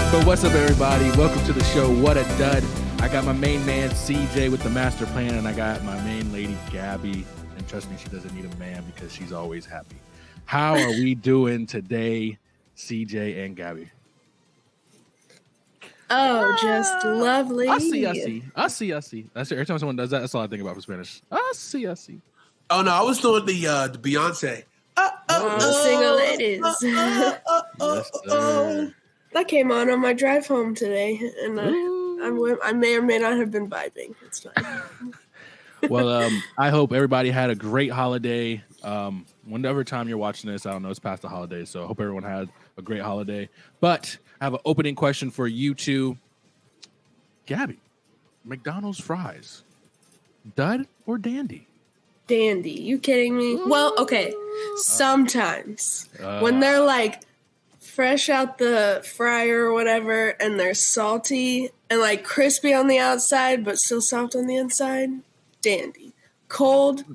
But what's up, everybody? Welcome to the show, Whattadud. I got my main man, CJ, with the master plan, and I got my main lady, Gabby. And trust me, she doesn't need a man because she's always happy. How are we doing today, CJ and Gabby? Oh, just lovely. I see. That's every time someone does that, that's all I think about for Spanish. I see. Oh no, I was doing the Beyonce. Single ladies. Yes, sir. That came on my drive home today, and I may or may not have been vibing. It's fine. Well, I hope everybody had a great holiday. Whenever time you're watching this, I don't know, it's past the holiday, so I hope everyone had a great holiday. But I have an opening question for you two. Gabby, McDonald's fries, dud or dandy? Dandy. You kidding me? Well, okay. Sometimes when they're like fresh out the fryer or whatever, and they're salty and like crispy on the outside, but still soft on the inside, dandy. Cold,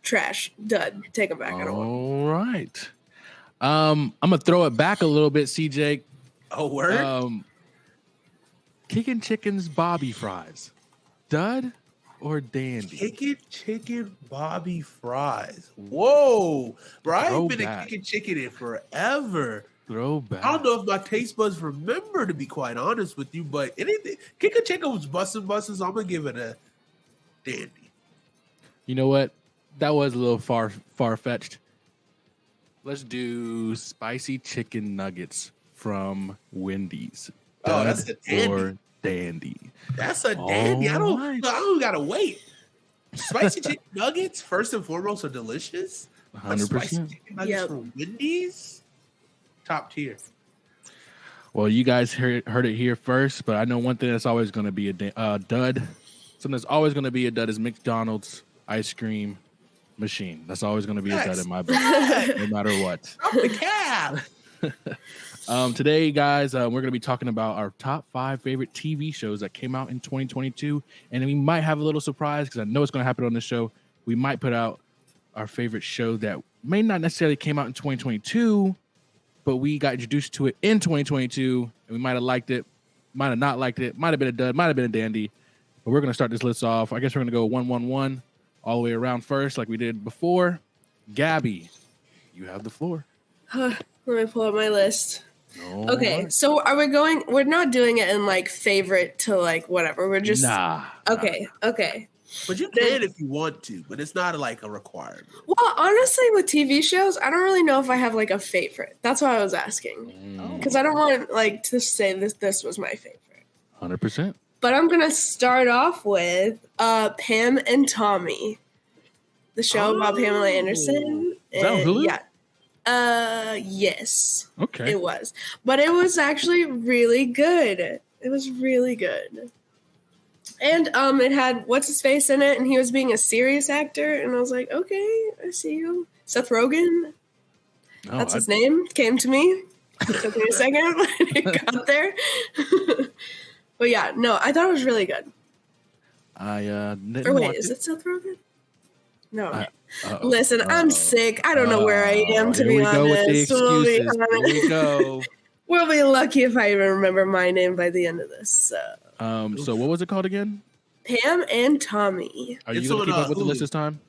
trash, dud. Take them back. I don't want them. All right. I'm gonna throw it back a little bit, CJ. Oh, word. Kickin' Chicken's Bobby fries, dud or dandy? Chicken Bobby fries. Whoa, bro! I've been a Throwback. Kickin' Chicken in forever. Throwback. I don't know if my taste buds remember, to be quite honest with you, but anything Kickin' Chicken was busting, so I'm gonna give it a dandy. You know what? That was a little far-fetched. Let's do spicy chicken nuggets from Wendy's. Oh, that's a dandy. Or dandy. That's a dandy. I Alright. don't gotta wait. Spicy chicken nuggets, first and foremost, are delicious. But spicy 100%. chicken nuggets from Wendy's, top tier. Well, you guys heard it here first, but I know one thing that's always going to be a dud. Something that's always going to be a dud is McDonald's ice cream machine. That's always going to be a dud in my book, no matter what. Up the cab. Today, guys, we're going to be talking about our top 5 favorite TV shows that came out in 2022, and we might have a little surprise because I know it's going to happen on the show. We might put out our favorite show that may not necessarily came out in 2022, but we got introduced to it in 2022, and we might have liked it, might have not liked it, might have been a dud, might have been a dandy. But we're going to start this list off. I guess we're going to go 1-1-1 all the way around first, like we did before. Gabby, you have the floor. Let me pull up my list. All Okay, right. so are we going? We're not doing it in like favorite to like whatever. We're just Okay. But you can if you want to, but it's not like a requirement. Well, honestly, with TV shows, I don't really know if I have like a favorite. That's why I was asking, because I don't want like to say this was my favorite. 100%. But I'm gonna start off with Pam and Tommy, the show about Pamela Anderson. Is that on Hulu? Yeah. Yes. Okay. It was. But it was actually really good. It was really good. And it had what's his face in it, and he was being a serious actor, and I was like, okay, I see you. Seth Rogen. That's his name. Came to me. Took me a second, but it got there. But yeah, no, I thought it was really good. Didn't Or wait, watch is it Seth Rogen? No. Uh-oh. Listen, I'm sick. I don't know where I am, to Here be we go with the honest. We'll be excuses. Here we go. We'll be lucky if I even remember my name by the end of this. So what was it called again? Pam and Tommy. Are you It's going to on, keep up with the Hulu. list this time?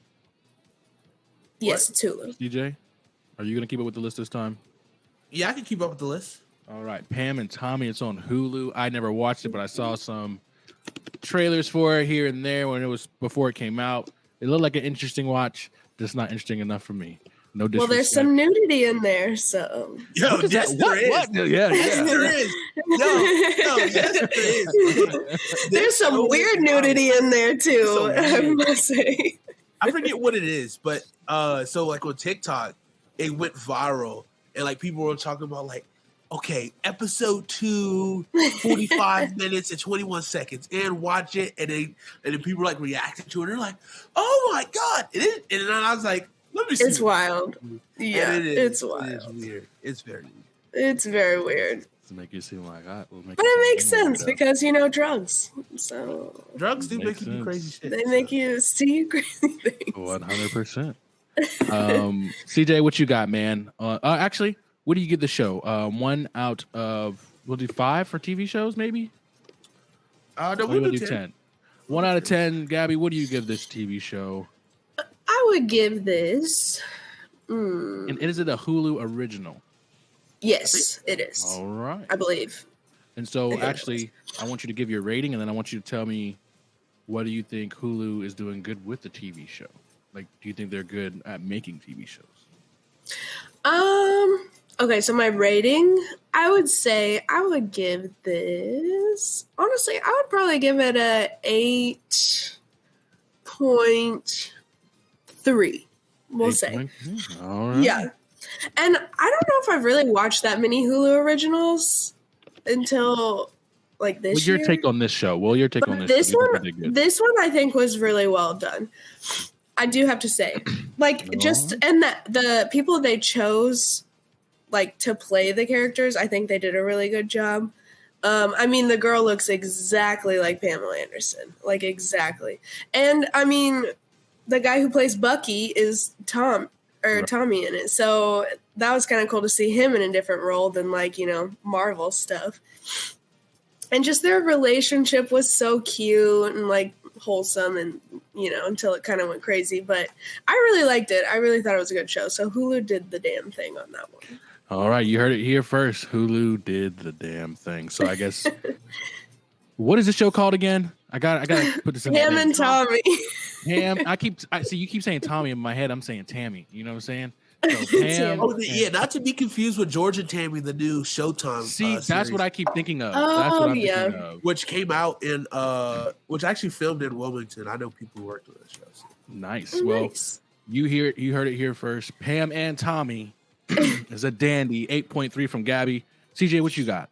Yes, it's Hulu. DJ? Are you going to keep up with the list this time? Yeah, I can keep up with the list. All right. Pam and Tommy, it's on Hulu. I never watched it, but I saw some trailers for it here and there when it was before it came out. It looked like an interesting watch. Just not interesting enough for me. No disrespect. Well, there's some nudity in there, so. Yo, What is yes, that? there is. What? Yeah. Yes, there is. No, yes, there is. There's some weird nudity in there, too, So I weird. must say. I forget what it is, but so like on TikTok, it went viral, and like people were talking about like, okay, episode 2, 45 minutes and 21 seconds, and watch it, and then people like reacting to it. They're like, oh my god! And then I was like, let me see. It's wild. Yeah, And it is. it's It wild. is weird. It's very weird. It's very weird. To make it seem like I will make But it makes sense because, drugs. So Drugs do Makes make you do sense. crazy shit. they make you see crazy things. 100%. CJ, what you got, man? Actually, what do you give the show? 1 out of We'll do 5 for TV shows, maybe. No, Or we'll we'll do do 10. 10. 1 out of 10. Gabby, what do you give this TV show? I would give this. And is it a Hulu original? Yes, it is. All right. I believe. And so, actually, I want you to give your rating, and then I want you to tell me what do you think Hulu is doing good with the TV show? Like, do you think they're good at making TV shows? Okay, so my rating, I would say I would give this. Honestly, I would probably give it a 8.3. We'll say. All right. Yeah. And I don't know if I've really watched that many Hulu originals until like this What's your year. take on this show? Well, your take on this This show. one, I think was really well done. I do have to say, like, just and that the people they chose, like, to play the characters, I think they did a really good job. I mean, the girl looks exactly like Pamela Anderson, like exactly. And I mean, the guy who plays Bucky is Tommy in it, so that was kind of cool to see him in a different role than like Marvel stuff. And just their relationship was so cute and like wholesome, and until it kind of went crazy. But I really liked it. I really thought it was a good show. So Hulu did the damn thing on that one. All right, you heard it here first. Hulu did the damn thing. So I guess what is the show called again? I got to put this in. Pam and Tommy. Pam. You keep saying Tommy in my head. I'm saying Tammy. You know what I'm saying? So Pam. Not to be confused with George and Tammy, the new Showtime. See, that's series, what I keep thinking of. That's what I'm thinking of. which came out in which actually filmed in Wilmington. I know people who worked on that show. So. Nice. Oh, Well, nice. you heard it here first. Pam and Tommy is a dandy. 8.3 from Gabby. CJ, what you got?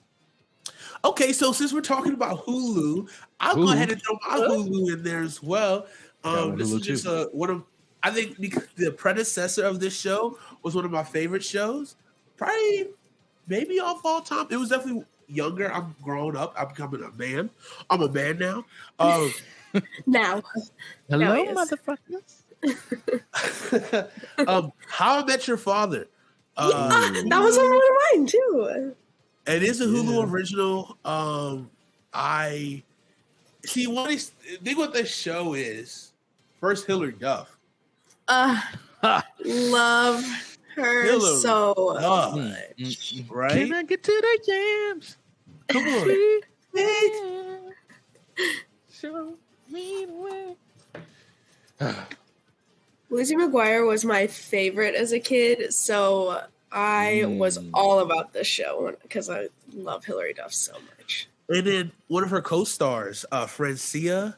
Okay, so since we're talking about Hulu, I'll go ahead and throw my Hulu in there as well. This is just one of, I think the predecessor of this show was one of my favorite shows. Probably, maybe of all time. It was definitely younger. I'm grown up. I'm becoming a man. I'm a man now. Now. Hello, Now motherfuckers. How I Met Your Father. That was on one of mine too. It is a Hulu original. I see what this show is. First, Hilary Duff. Love her Hillary so Duff, much. right? Can I get to the jams? Come on. Show me the way. Lizzie McGuire was my favorite as a kid, so I was all about this show because I love Hilary Duff so much. And then one of her co-stars, Francia.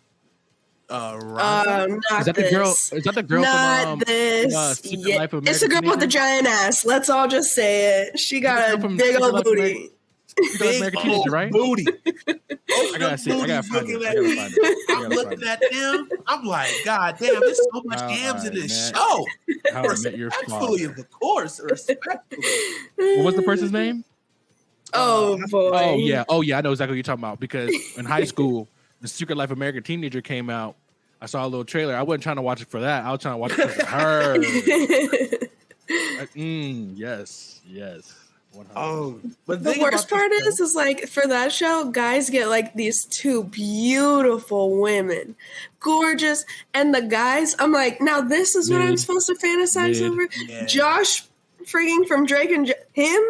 Not Is that the girl? Is that the girl Not from this. Secret Life of It's the girl American with the Teenager? giant ass. Let's all just say it. She got a from big Secret old Life of booty. Secret American Teenager, right? Booty. I gotta see. I gotta find it. I'm looking at them. I'm like, God damn, there's so much yams in this show. How I Met Your Respectfully, Father. of course. Respectfully. What was the person's name? Oh boy. Oh yeah. I know exactly what you're talking about because in high school, the Secret Life of American Teenager came out. I saw a little trailer. I wasn't trying to watch it for that. I was trying to watch it for her. Yes. 100%. But The worst part is like for that show, guys get like these two beautiful women, gorgeous, and the guys, I'm like, now this is what I'm supposed to fantasize over. Yeah. Josh, freaking from Drake and him,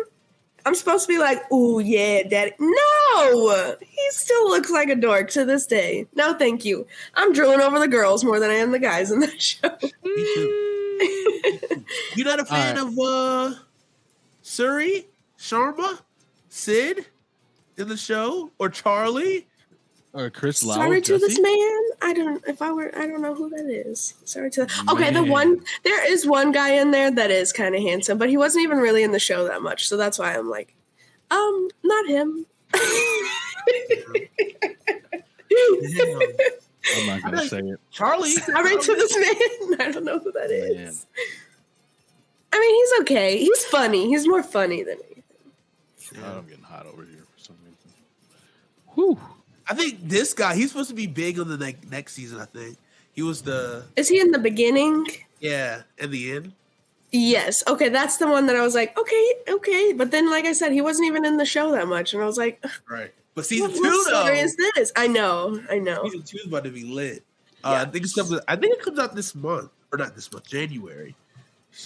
I'm supposed to be like, ooh yeah, daddy. No, he still looks like a dork to this day. No, thank you. I'm drooling over the girls more than I am the guys in that show. Me too. You're not a fan of Suri, Sharma, Sid in the show, or Charlie, or Chris Lau? Sorry to Jesse? this man. I don't know who that is. Sorry to okay, there is one guy in there that is kind of handsome, but he wasn't even really in the show that much, so that's why I'm like, not him. I'm not gonna say it. Charlie. Sorry to this man. I don't know who that is. Man. I mean, he's okay. He's funny. He's more funny than anything. I'm getting hot over here for some reason. Whew. I think this guy, he's supposed to be big on the next season, I think. He was Is he in the beginning? in the end. Yes. Okay, that's the one that I was like, okay. But then, like I said, he wasn't even in the show that much, and I was like, Right. But season what 2 story though, is this? I know. season 2 is about to be lit. Yeah. I think it comes out this month, or not this month, January.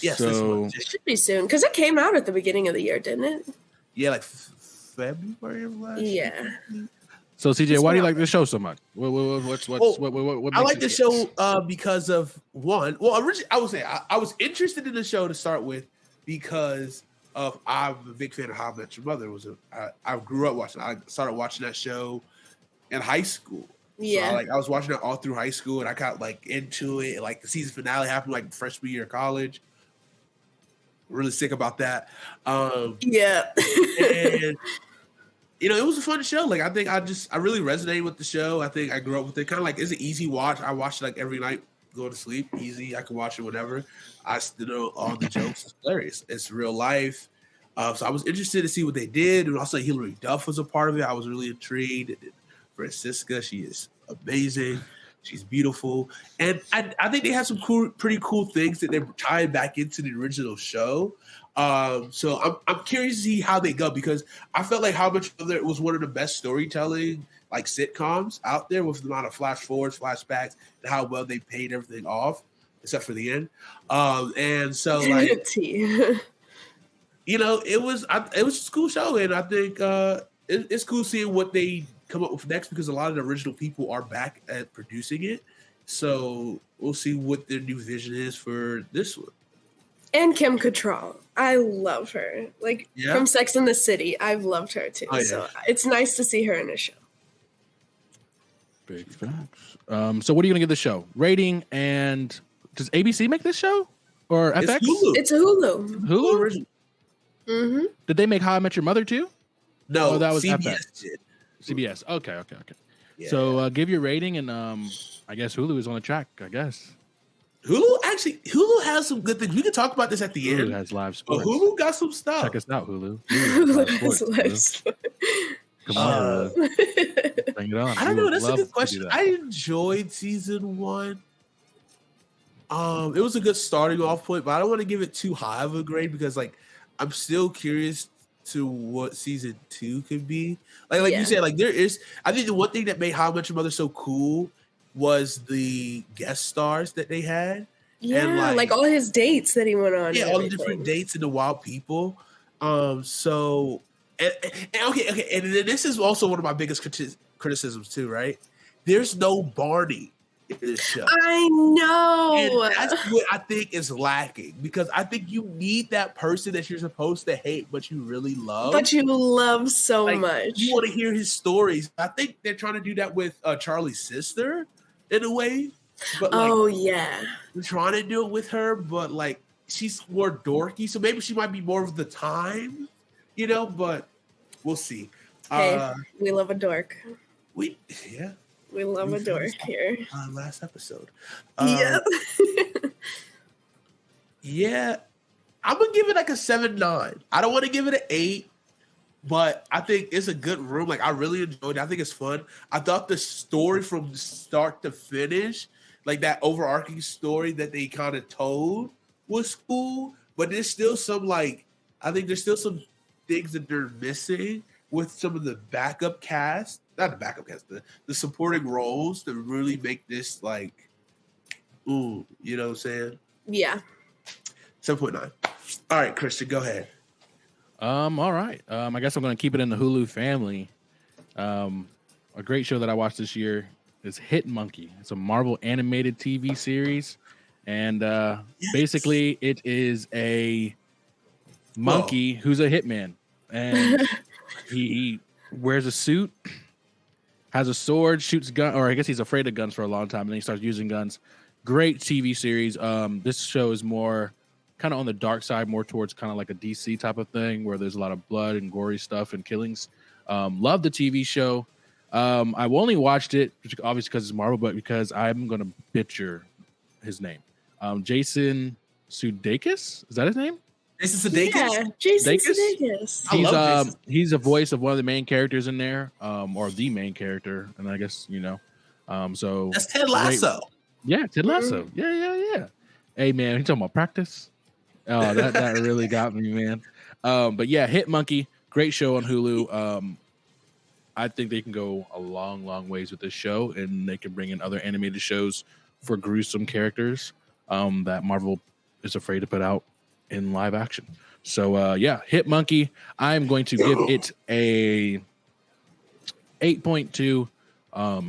Yes, this month. It should be soon because it came out at the beginning of the year, didn't it? Yeah, like February of last year. So CJ, why do you like this show so much? What makes I like the show because of one. Well, originally I would say I was interested in the show to start with because of I'm a big fan of How I Met Your Mother. I grew up watching. I started watching that show in high school. Yeah, so I was watching it all through high school, and I got like into it. Like the season finale happened like freshman year of college. Really sick about that. Yeah. And it was a fun show. Like I think I really resonated with the show. I think I grew up with it. Kind of like it's an easy watch. I watch it like every night, go to sleep. Easy. I can watch it whenever. I still know all the jokes. It's hilarious. It's real life. So I was interested to see what they did, and also Hilary Duff was a part of it. I was really intrigued. And Francisca, she is amazing. She's beautiful, and I think they have some pretty cool things that they're tying back into the original show. So I'm curious to see how they go because I felt like How Much Mother was one of the best storytelling like sitcoms out there with the amount of flash forwards, flashbacks, and how well they paid everything off except for the end. And so like it was a cool show, and I think it's cool seeing what they come up with next because a lot of the original people are back at producing it. So we'll see what their new vision is for this one. And Kim Cattrall. I love her. Like from Sex and the City. I've loved her too. Oh, yeah. So it's nice to see her in a show. Big facts. So what are you gonna give the show? Rating, and does ABC make this show? Or FX? It's Hulu. Hulu? Mm-hmm. Did they make How I Met Your Mother too? No, that was CBS FX. did. CBS. Okay. Yeah. So give your rating, and I guess Hulu is on the track. I guess Hulu has some good things. We can talk about this at the end. Hulu has live sports. Hulu got some stuff. Check us out, Hulu. Hulu has live sports. Come on, Hulu. Bring it on. I don't know. That's a good question. I enjoyed season 1. It was a good starting off point, but I don't want to give it too high of a grade because like I'm still curious to what season 2 could be. Like you said, like there is. I think the one thing that made How I Met Your Mother so cool was the guest stars that they had. Yeah, and like all his dates that he went on. Yeah, all the different dates and the wild people. So and then this is also one of my biggest criticisms too, right? There's no Barney in this show. I know. And that's what I think is lacking because I think you need that person that you're supposed to hate, but you really love. But you love so much. You want to hear his stories. I think they're trying to do that with Charlie's sister in a way. But they're trying to do it with her, but like she's more dorky, so maybe she might be more of the time, but we'll see. Hey, we love a dork. We love a dork here. Last episode. Yeah. I'm gonna give it like a 7-9. I don't want to give it an 8, but I think it's a good room. Like I really enjoyed it. I think it's fun. I thought the story from start to finish, like that overarching story that they kind of told, was cool. But there's still some I think there's still some things that they're missing with some of the backup cast. Not the backup cast, the supporting roles that really make this like, ooh, you know what I'm saying? Yeah. 7.9. All right, Christian, go ahead. All right. I guess I'm gonna keep it in the Hulu family. A great show that I watched this year is Hit Monkey. It's a Marvel animated TV series, and basically it is a monkey who's a hitman, and he wears a suit, has a sword, shoots gun, or I guess he's afraid of guns for a long time, and then he starts using guns. Great TV series. This show is more kind of on the dark side, more towards kind of like a DC type of thing where there's a lot of blood and gory stuff and killings. Love the TV show. I've only watched it obviously because it's Marvel, but because I'm going to butcher his name. Jason Sudeikis, is that his name? Jason Sudeikis? Yeah, Jason Sudeikis. He's a voice of one of the main characters in there, or the main character, and I guess so that's Ted Lasso. Yeah, Ted Lasso. Yeah. Hey man, you talking about practice? Oh, that really got me, man. But yeah, Hit Monkey, great show on Hulu. I think they can go a long, long ways with this show, and they can bring in other animated shows for gruesome characters that Marvel is afraid to put out in live action. So yeah, Hit Monkey. I'm going to give it a 8.2.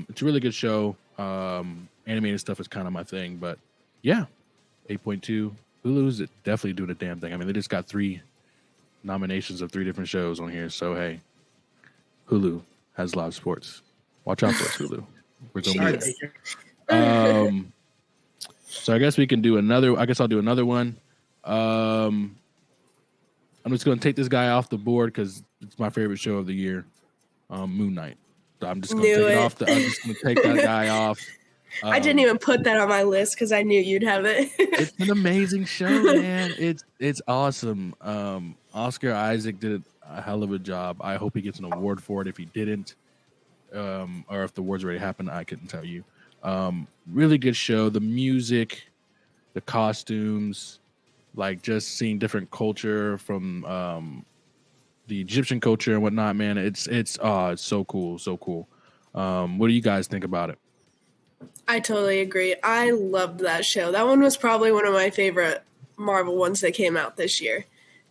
It's a really good show. Animated stuff is kind of my thing, but yeah, 8.2. Hulu's definitely doing a damn thing. I mean, they just got 3 nominations of 3 different shows on here. So hey, Hulu has live sports. Watch out for us, Hulu. We're gonna be there. So I guess we can do another. I guess I'll do another one. I'm just gonna take this guy off the board because it's my favorite show of the year. Moon Knight. So I'm just gonna take it off. I'm just gonna take that guy off. I didn't even put that on my list because I knew you'd have it. It's an amazing show, man. It's awesome. Oscar Isaac did a hell of a job. I hope he gets an award for it. If he didn't, or if the awards already happened, I couldn't tell you. Really good show. The music, the costumes, like just seeing different culture from the Egyptian culture and whatnot, man. It's so cool, so cool. What do you guys think about it? I totally agree. I loved that show. That one was probably one of my favorite Marvel ones that came out this year.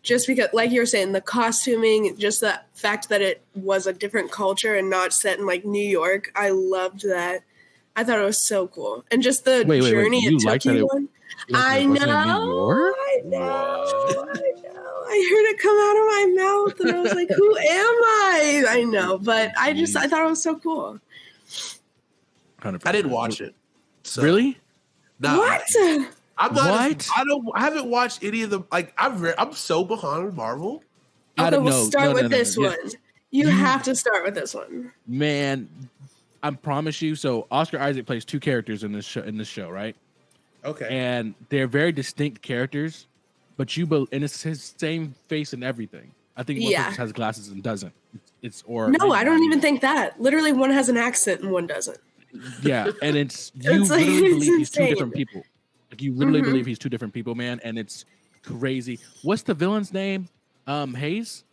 Just because, like you were saying, the costuming, just the fact that it was a different culture and not set in like New York. I loved that. I thought it was so cool. And just the journey it took you on. I know. I heard it come out of my mouth and I was like, who am I? I know, but I thought it was so cool. 100%. I didn't watch it. So. Really? Nah, what? I'm not. What? I haven't watched any of them. Like I'm so behind on Marvel. Okay, we'll start with this one. You have to start with this one. Man, I promise you. So Oscar Isaac plays 2 characters in this show, right? Okay. And they're very distinct characters, but and it's his same face and everything. I think one person has glasses and doesn't. No, I don't even think that. Literally, one has an accent and one doesn't. Yeah, and it's literally believe he's 2 different people. Like you literally believe he's 2 different people, man, and it's crazy. What's the villain's name? Hayes?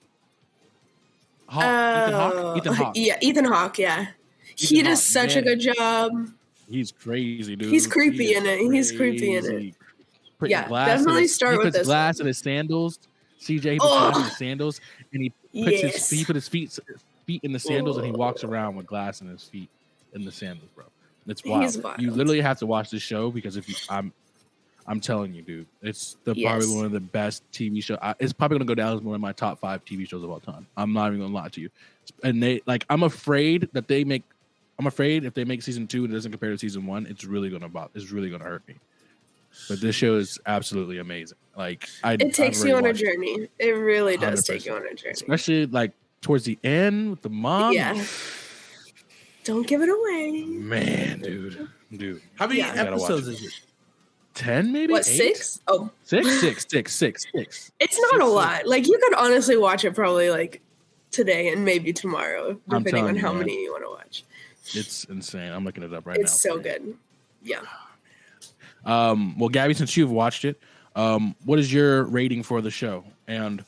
Ethan Hawke? Ethan Hawke. Yeah, Ethan Hawke, yeah. He does such a good job. He's crazy, dude. He's creepy in it. He's creepy in it. Yeah, definitely start with this. He puts glass in his sandals. CJ, he puts glass in his sandals, and he put his feet in the sandals, and he walks around with glass in his feet in the sandals, bro. It's wild. You literally have to watch this show because I'm telling you, dude, it's probably one of the best TV shows. It's probably gonna go down as one of my top 5 TV shows of all time. I'm not even gonna lie to you. And I'm afraid if they make season 2 and it doesn't compare to season 1, it's really gonna hurt me. But this show is absolutely amazing. Like it takes you on a journey. It really does 100%. Take you on a journey, especially like towards the end with the mom. Yeah. Don't give it away, man, dude. How many episodes is it? 10, maybe. What, 8? 6? Oh, 6. It's not a lot. Like you could honestly watch it probably like today and maybe tomorrow, depending on how many you want to watch. It's insane. I'm looking it up right now. It's so good. Yeah. Well, Gabby, since you've watched it, what is your rating for the show? And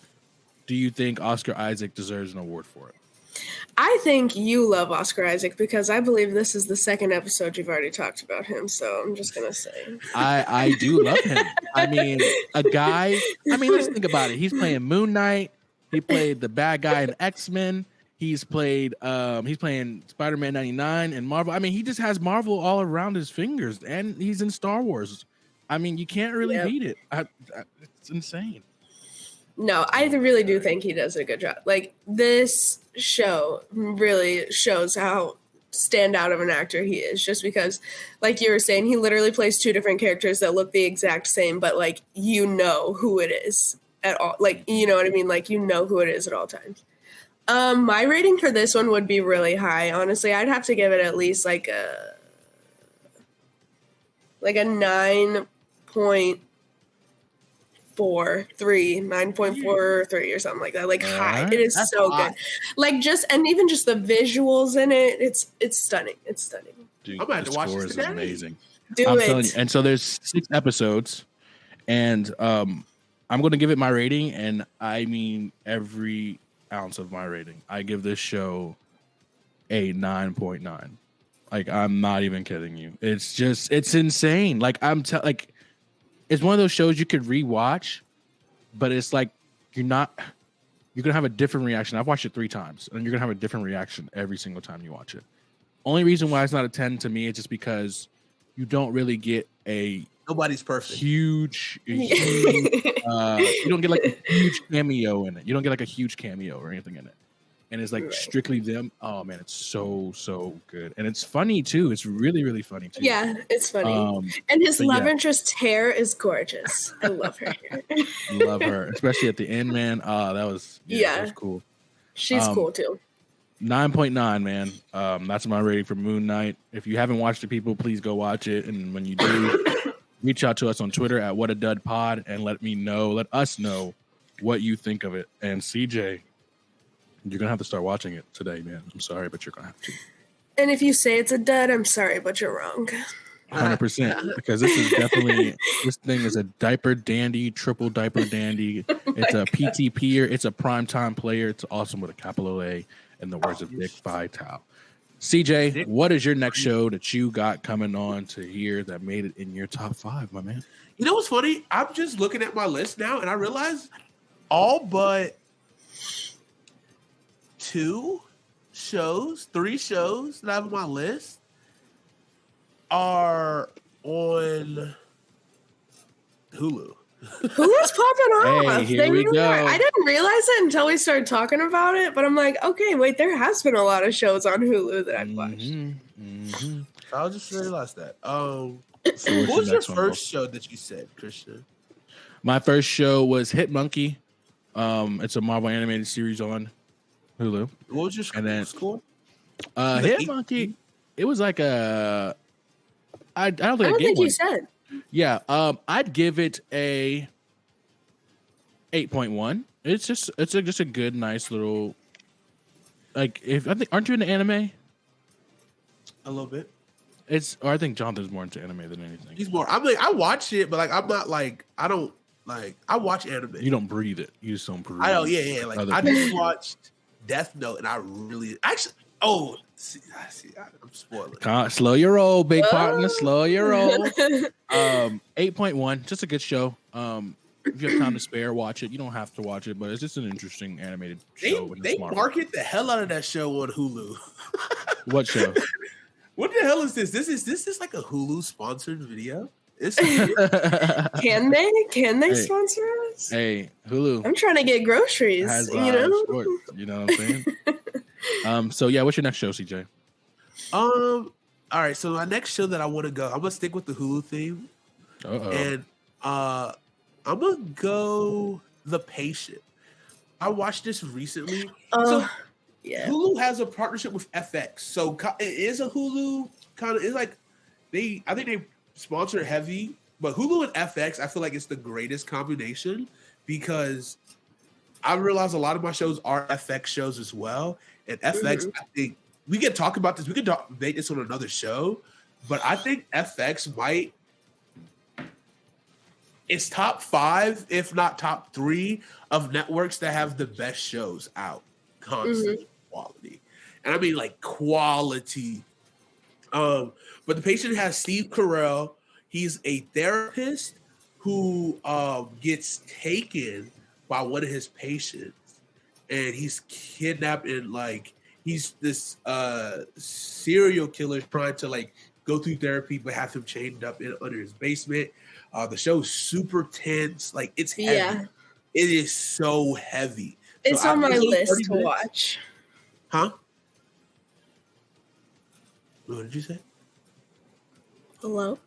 do you think Oscar Isaac deserves an award for it? I think you love Oscar Isaac because I believe this is the 2nd episode you've already talked about him. So I'm just going to say. I do love him. I mean, let's think about it. He's playing Moon Knight. He played the bad guy in X-Men. He's playing Spider-Man 99 and Marvel. I mean, he just has Marvel all around his fingers, and he's in Star Wars. I mean, you can't really beat it. It's insane. No, I really do think he does a good job. Like, this show really shows how standout of an actor he is, just because, like you were saying, he literally plays 2 different characters that look the exact same, but, like, you know who it is at all. Like, you know what I mean? Like, you know who it is at all times. My rating for this one would be really high. Honestly, I'd have to give it at least like a 9.43 or something like that. Like high. It is so good. Like even just the visuals in it, it's stunning. It's stunning. Dude, I'm about to watch this today. Amazing. I'm telling you. And so there's 6 episodes, and I'm going to give it my rating, and I mean every ounce of my rating. I give this show a 9.9. Like, I'm not even kidding you. It's insane. Like, it's one of those shows you could rewatch, but it's like you're going to have a different reaction. I've watched it 3 times, and you're going to have a different reaction every single time you watch it. Only reason why it's not a 10 to me is just because you don't really get nobody's perfect. Huge you don't get like a huge cameo in it. You don't get like a huge cameo or anything in it. And it's like strictly them. Oh man, it's so good. And it's funny too. It's really, really funny too. Yeah, it's funny. And his love interest's hair is gorgeous. I love her hair. Love her. Especially at the end, man. That was cool. She's cool too. 9.9, man. That's my rating for Moon Knight. If you haven't watched it, people, please go watch it. And when you do, reach out to us on Twitter at Whattadud Pod and let us know what you think of it. And CJ, you're gonna have to start watching it today, man. I'm sorry, but you're gonna have to. And if you say it's a dud, I'm sorry, but you're wrong. 100%, because this thing is a diaper dandy, triple diaper dandy. It's a PTPer. It's a primetime player. It's awesome with a capital A. In the words of Nick Vitale. CJ, what is your next show that you got coming on to here that made it in your top 5, my man? You know what's funny? I'm just looking at my list now, and I realize all but 3 shows that I have on my list are on Hulu. Hulu's popping off. Hey, here we go. I didn't realize it until we started talking about it, but I'm like, okay, wait, there has been a lot of shows on Hulu that I've watched. I just realized that. What was your first show that you said, Christian? My first show was Hit Monkey. It's a Marvel animated series on Hulu. What was your score? Hit Monkey. It was like a. I don't think you said. Yeah, I'd give it a 8.1. It's just a good, nice little. Like, aren't you into anime? A little bit. I think Jonathan's more into anime than anything. He's more. I watch it, but like I'm not like I don't like. I watch anime. You don't breathe it. You just don't breathe. I don't. Yeah. Like I just watched Death Note, and I really actually. Oh, see, I'm spoiling. Slow your roll, big partner. Slow your roll. 8.1, just a good show. If you have time to spare, watch it. You don't have to watch it, but it's just an interesting animated show. They market the hell out of that show on Hulu. What show? What the hell is this? This is like a Hulu sponsored video. Can they sponsor us? Hey, Hulu. I'm trying to get groceries. You know what I'm saying. So yeah, what's your next show, CJ? All right. So my next show that I want to go, I'm gonna stick with the Hulu theme, and I'm gonna go The Patient. I watched this recently. Yeah. Hulu has a partnership with FX, so it is a Hulu kind of. It's like I think they sponsor heavy, but Hulu and FX, I feel like it's the greatest combination because I realize a lot of my shows are FX shows as well, and FX. I think we can talk about this. We could debate this on another show, but I think FX might. It's top 5, if not top 3, of networks that have the best shows out. Constant quality. And I mean like quality. But The Patient has Steve Carell. He's a therapist who gets taken by one of his patients. And he's kidnapped and like he's this serial killer trying to like go through therapy but have him chained up under his basement. The show's super tense. Like, it's heavy. Yeah. It is so heavy. It's so on my list to watch. Huh? What did you say? Hello?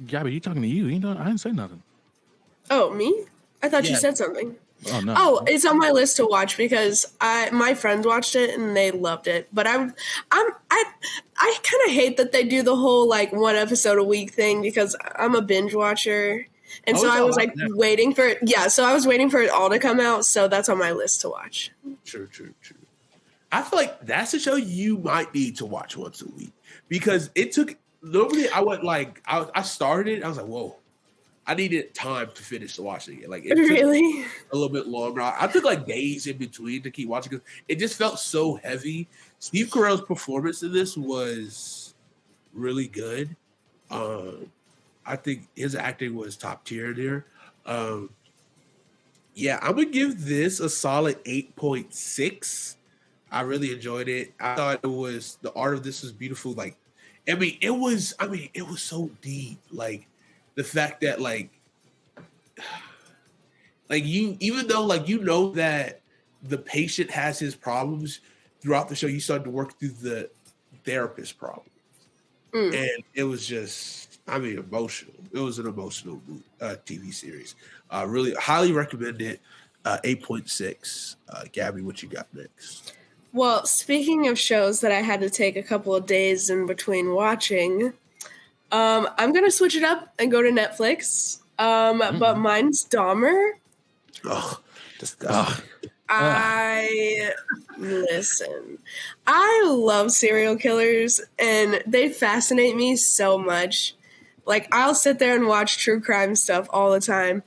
Gabby, you talking to you. I didn't say nothing. Oh, me? I thought you said something. Oh, no. Oh, it's on my list to watch because my friends watched it and they loved it. But I kind of hate that they do the whole like one episode a week thing because I'm a binge watcher. And so I was like waiting for it. Yeah, so I was waiting for it all to come out. So that's on my list to watch. True. I feel like that's a show you might need to watch once a week because it took. Normally, I went like I started. I was like, whoa, I needed time to finish watching it. Like it Really? took a little bit longer. I took like days in between to keep watching because it just felt so heavy. Steve Carell's performance in this was really good. I think his acting was top tier there. Yeah, I'm gonna give this a solid 8.6. I really enjoyed it. I thought the art of this was beautiful. Like, it was so deep. Like the fact that like you, even though like you know that the patient has his problems throughout the show, you start to work through the therapist problem. And it was just, emotional. It was an emotional TV series. Really highly recommend it. 8.6. Gabby, what you got next? Well, speaking of shows that I had to take a couple of days in between watching, I'm going to switch it up and go to Netflix. But mine's Dahmer. Oh, disgusting. Listen, I love serial killers and they fascinate me so much. Like, I'll sit there and watch true crime stuff all the time.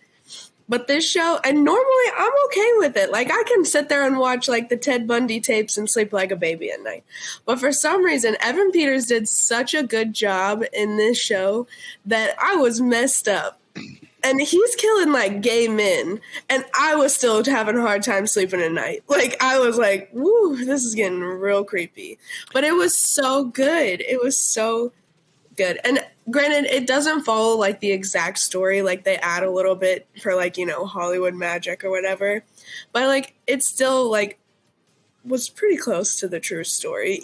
But this show, and normally I'm okay with it. Like, I can sit there and watch like the Ted Bundy tapes and sleep like a baby at night. But for some reason, Evan Peters did such a good job in this show that I was messed up. And he's killing like gay men, and I was still having a hard time sleeping at night. Like, I was like, "Woo, this is getting real creepy." But it was so good. It was so good. And granted, it doesn't follow like the exact story. Like, they add a little bit for like, Hollywood magic or whatever. But like, it still like was pretty close to the true story,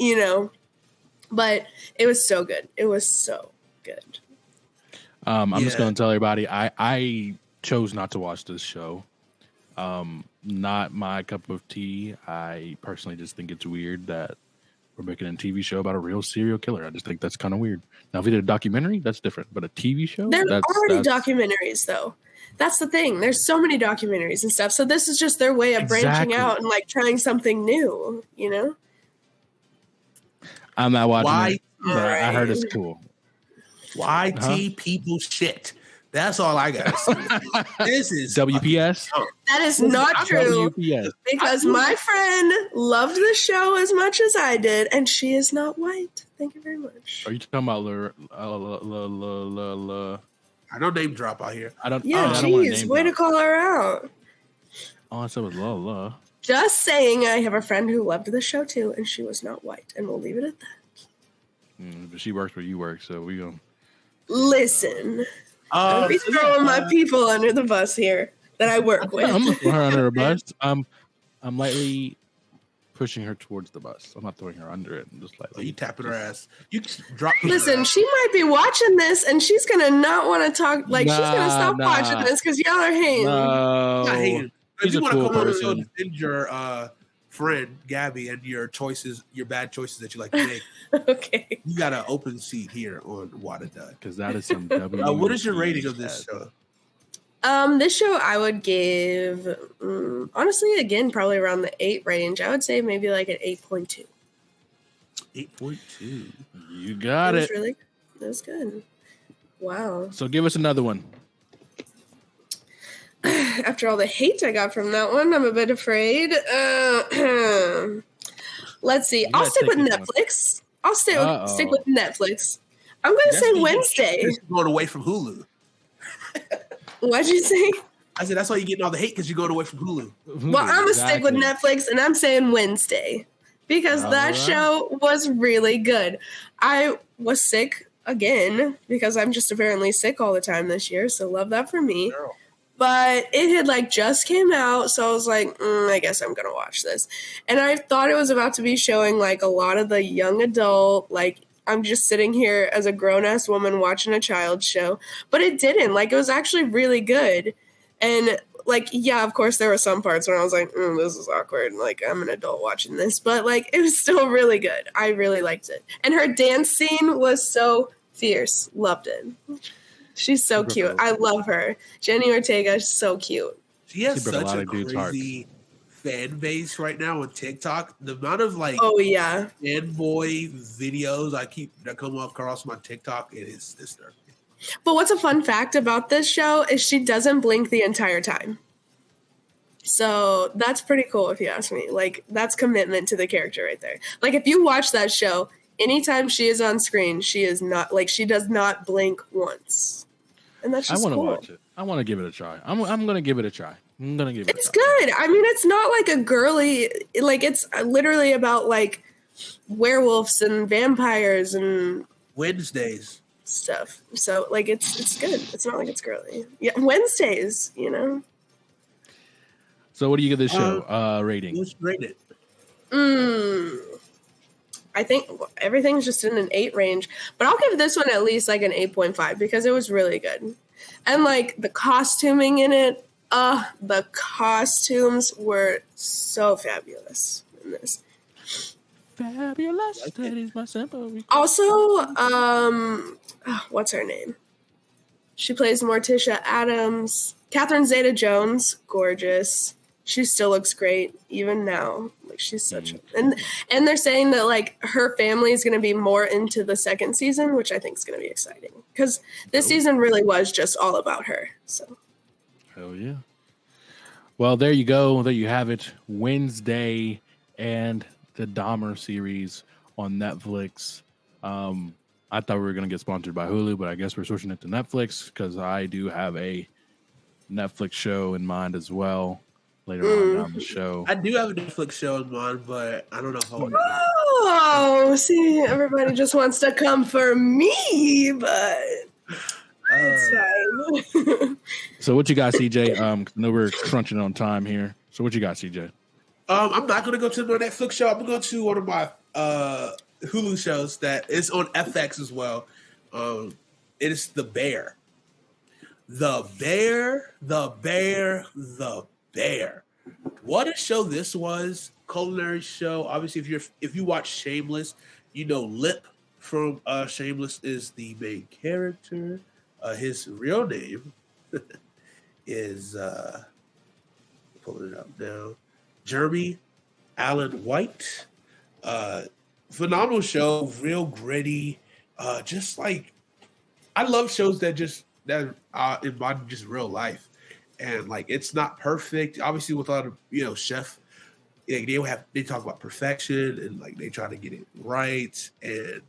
But it was so good. It was so good. I'm just going to tell everybody, I chose not to watch this show. Not my cup of tea. I personally just think it's weird that we're making a TV show about a real serial killer. I just think that's kind of weird. Now, if we did a documentary, that's different. But a TV show? There's already documentaries, though. That's the thing. There's so many documentaries and stuff. So this is just their way of branching out and like trying something new, I'm not watching it, but I heard it's cool. YT people shit. That's all I gotta say. This is WPS. That is not true. WPS. Because my friend loved the show as much as I did, and she is not white. Thank you very much. Are you talking about I don't name drop out here. I don't. Yeah, geez, way to call her out. All I said was la. Just saying, I have a friend who loved the show too, and she was not white, and we'll leave it at that. But she works where you work, so we gonna listen. Don't be throwing my people under the bus here that I work with. I'm not throwing her under a bus. I'm lightly pushing her towards the bus. I'm not throwing her under it. I'm just lightly. You tapping her ass. You drop. Listen, she might be watching this, and she's gonna not want to talk. Like, she's gonna stop watching this because y'all are hating. Not hating. If you want to come on the show person. and defend your friend Gabby and your bad choices that you like to make. Okay. You got an open seat here on Whattadud. Because that is some what is your rating of this show? This show I would give, honestly, again, probably around the 8 range. I would say maybe like an 8.2. 8.2. You got it. That was good. Wow. So give us another one. After all the hate I got from that one, I'm a bit afraid. Let's see. I'll stick with Netflix. I'll stick with Netflix. I'm going to say Wednesday. Going away from Hulu. What'd you say? I said that's why you're getting all the hate because you're going away from Hulu. Well, I'm going to stick with Netflix, and I'm saying Wednesday because that show was really good. I was sick again because I'm just apparently sick all the time this year, so love that for me. Girl. But it had like just came out, so I was like, I guess I'm gonna watch this. And I thought it was about to be showing like a lot of the young adult, like I'm just sitting here as a grown-ass woman watching a child's show. But it didn't. Like, it was actually really good. And like, yeah, of course there were some parts where I was like, this is awkward. Like, I'm an adult watching this. But like, it was still really good. I really liked it. And her dance scene was so fierce. Loved it. She's so cute. I love her. Jenny Ortega is so cute. She has such a crazy fan base right now on TikTok. The amount of like fanboy videos that come across my TikTok, it is disturbing. But what's a fun fact about this show is she doesn't blink the entire time. So that's pretty cool if you ask me. Like, that's commitment to the character right there. Like, if you watch that show, anytime she is on screen, she is not, like, she does not blink once. And that's just I want to cool. watch it. I want to give it a try. I'm going to give it a try. I'm going to give it It's a try. good. I mean, it's not like a girly, like, it's literally about, like, werewolves and vampires and Wednesdays. stuff. So, like, it's good. It's not like it's girly. Yeah, Wednesdays, you know? So what do you give this show rating? Let's rate it. I think everything's just in an 8 range, but I'll give this one at least like an 8.5 because it was really good. And like the costuming in it, the costumes were so fabulous in this. Fabulous. That is my simple. Also, what's her name? She plays Morticia Addams. Catherine Zeta-Jones, gorgeous. She still looks great even now. Like she's such a, and they're saying that like her family is going to be more into the second season, which I think is going to be exciting because this season really was just all about her. So, hell yeah. Well, there you go. There you have it. Wednesday and the Dahmer series on Netflix. I thought we were going to get sponsored by Hulu, but I guess we're switching it to Netflix because I do have a Netflix show in mind as well later on down the show. I do have a Netflix show in mind, but I don't know how. Oh, see, everybody just wants to come for me, but it's fine. So what you got, CJ? I know we're crunching on time here. So what you got, CJ? I'm not going to go to my Netflix show. I'm going to go to one of my Hulu shows that is on FX as well. It is The Bear. The Bear. What a show this was. Culinary show. Obviously, if you watch Shameless, you know Lip from Shameless is the main character. His real name is pulling it up now. Jeremy Allen White. Phenomenal show, real gritty. Just like I love shows that embody just real life. And like it's not perfect. Obviously, with a lot of chef, they talk about perfection and like they try to get it right. And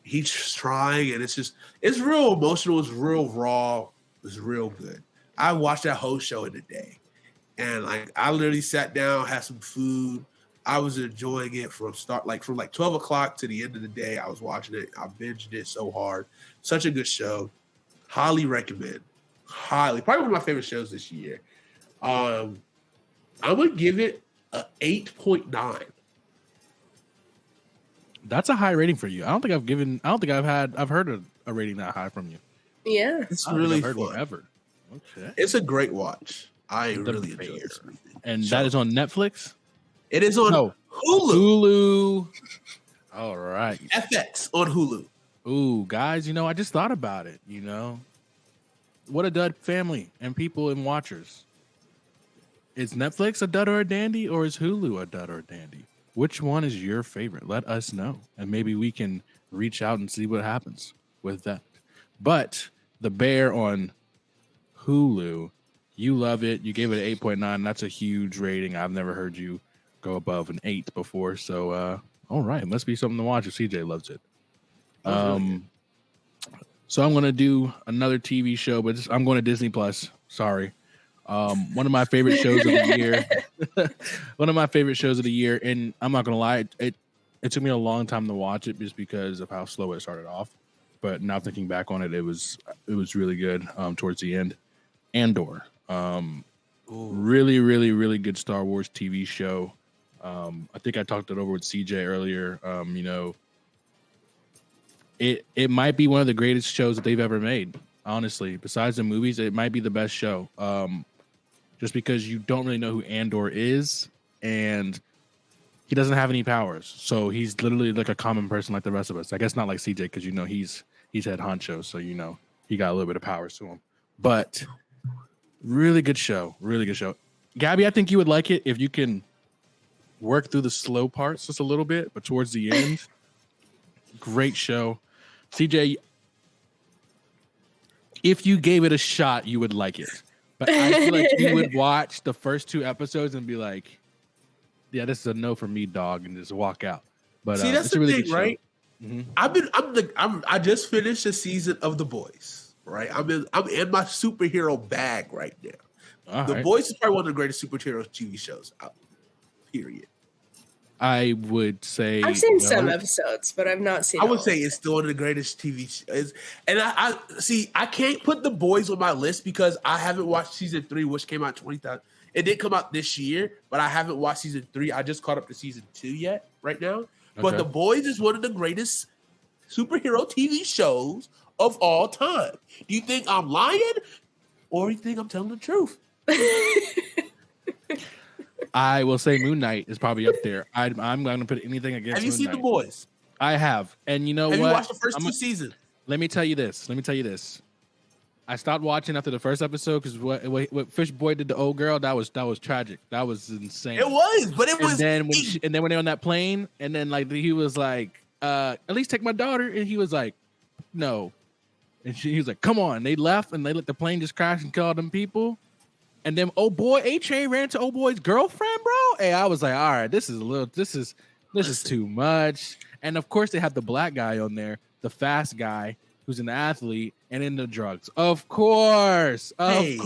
he's trying, and it's real emotional. It's real raw. It's real good. I watched that whole show in a day, and like I literally sat down, had some food. I was enjoying it from 12 o'clock to the end of the day. I was watching it. I binged it so hard. Such a good show. Highly recommend. Highly, probably one of my favorite shows this year. I'm gonna give it a 8.9. That's a high rating for you. I've heard a rating that high from you. Yeah, It's really heard fun. one ever. Okay, It's a great watch. I really enjoy it. and that is on Netflix. It is on Hulu. Hulu. All right, FX on Hulu. Ooh, guys, I just thought about it. What a dud family and people and watchers. Is Netflix a dud or a dandy, or is Hulu a dud or a dandy? Which one is your favorite? Let us know, and maybe we can reach out and see what happens with that. But The Bear on Hulu, you love it. You gave it an 8.9. That's a huge rating. I've never heard you go above an 8 before. So, all right, must be something to watch if CJ loves it. So I'm going to do another TV show, but I'm going to Disney Plus. Sorry. One of my favorite shows of the year. One of my favorite shows of the year. And I'm not going to lie, it took me a long time to watch it just because of how slow it started off. But now thinking back on it, it was really good towards the end. Andor. Really, really, really good Star Wars TV show. I think I talked it over with CJ earlier. It might be one of the greatest shows that they've ever made. Honestly, besides the movies, it might be the best show. Just because you don't really know who Andor is, and he doesn't have any powers, so he's literally like a common person like the rest of us. I guess not like CJ because he's head honcho, so he got a little bit of powers to him. But really good show, really good show. Gabby, I think you would like it if you can work through the slow parts just a little bit, but towards the end, great show. CJ, If you gave it a shot, you would like it. But I feel like you would watch the first 2 episodes and be like, "Yeah, this is a no for me, dog," and just walk out. But See, that's it's a the really thing, good show. right? Mm-hmm. I just finished a season of The Boys, right? I'm in my superhero bag right now. The Boys is probably one of the greatest superhero TV shows out. Period. I would say I've seen some episodes, but I've not seen. I would say it's still one of the greatest TV shows. And I see. I can't put The Boys on my list because I haven't watched season 3, which came out 20,000. It did come out this year, but I haven't watched season 3. I just caught up to season 2 yet right now. Okay. But The Boys is one of the greatest superhero TV shows of all time. Do you think I'm lying, or do you think I'm telling the truth? I will say Moon Knight is probably up there. I'm going to put anything against. Have you seen Knight. The Boys? I have, and you know what? Have you watched the first 2 seasons? Let me tell you this. I stopped watching after the first episode because what Fish Boy did to old girl, that was tragic. That was insane. It was, but it was. Then when they're on that plane, and then like he was like, "At least take my daughter," and he was like, "No," and he was like, "Come on." They left, and they let the plane just crash and kill all them people. And then old boy A-Train ran to old boy's girlfriend, bro. Hey, I was like, all right, this is too much. And of course, they have the black guy on there, the fast guy who's an athlete and into drugs. Of course. Hey,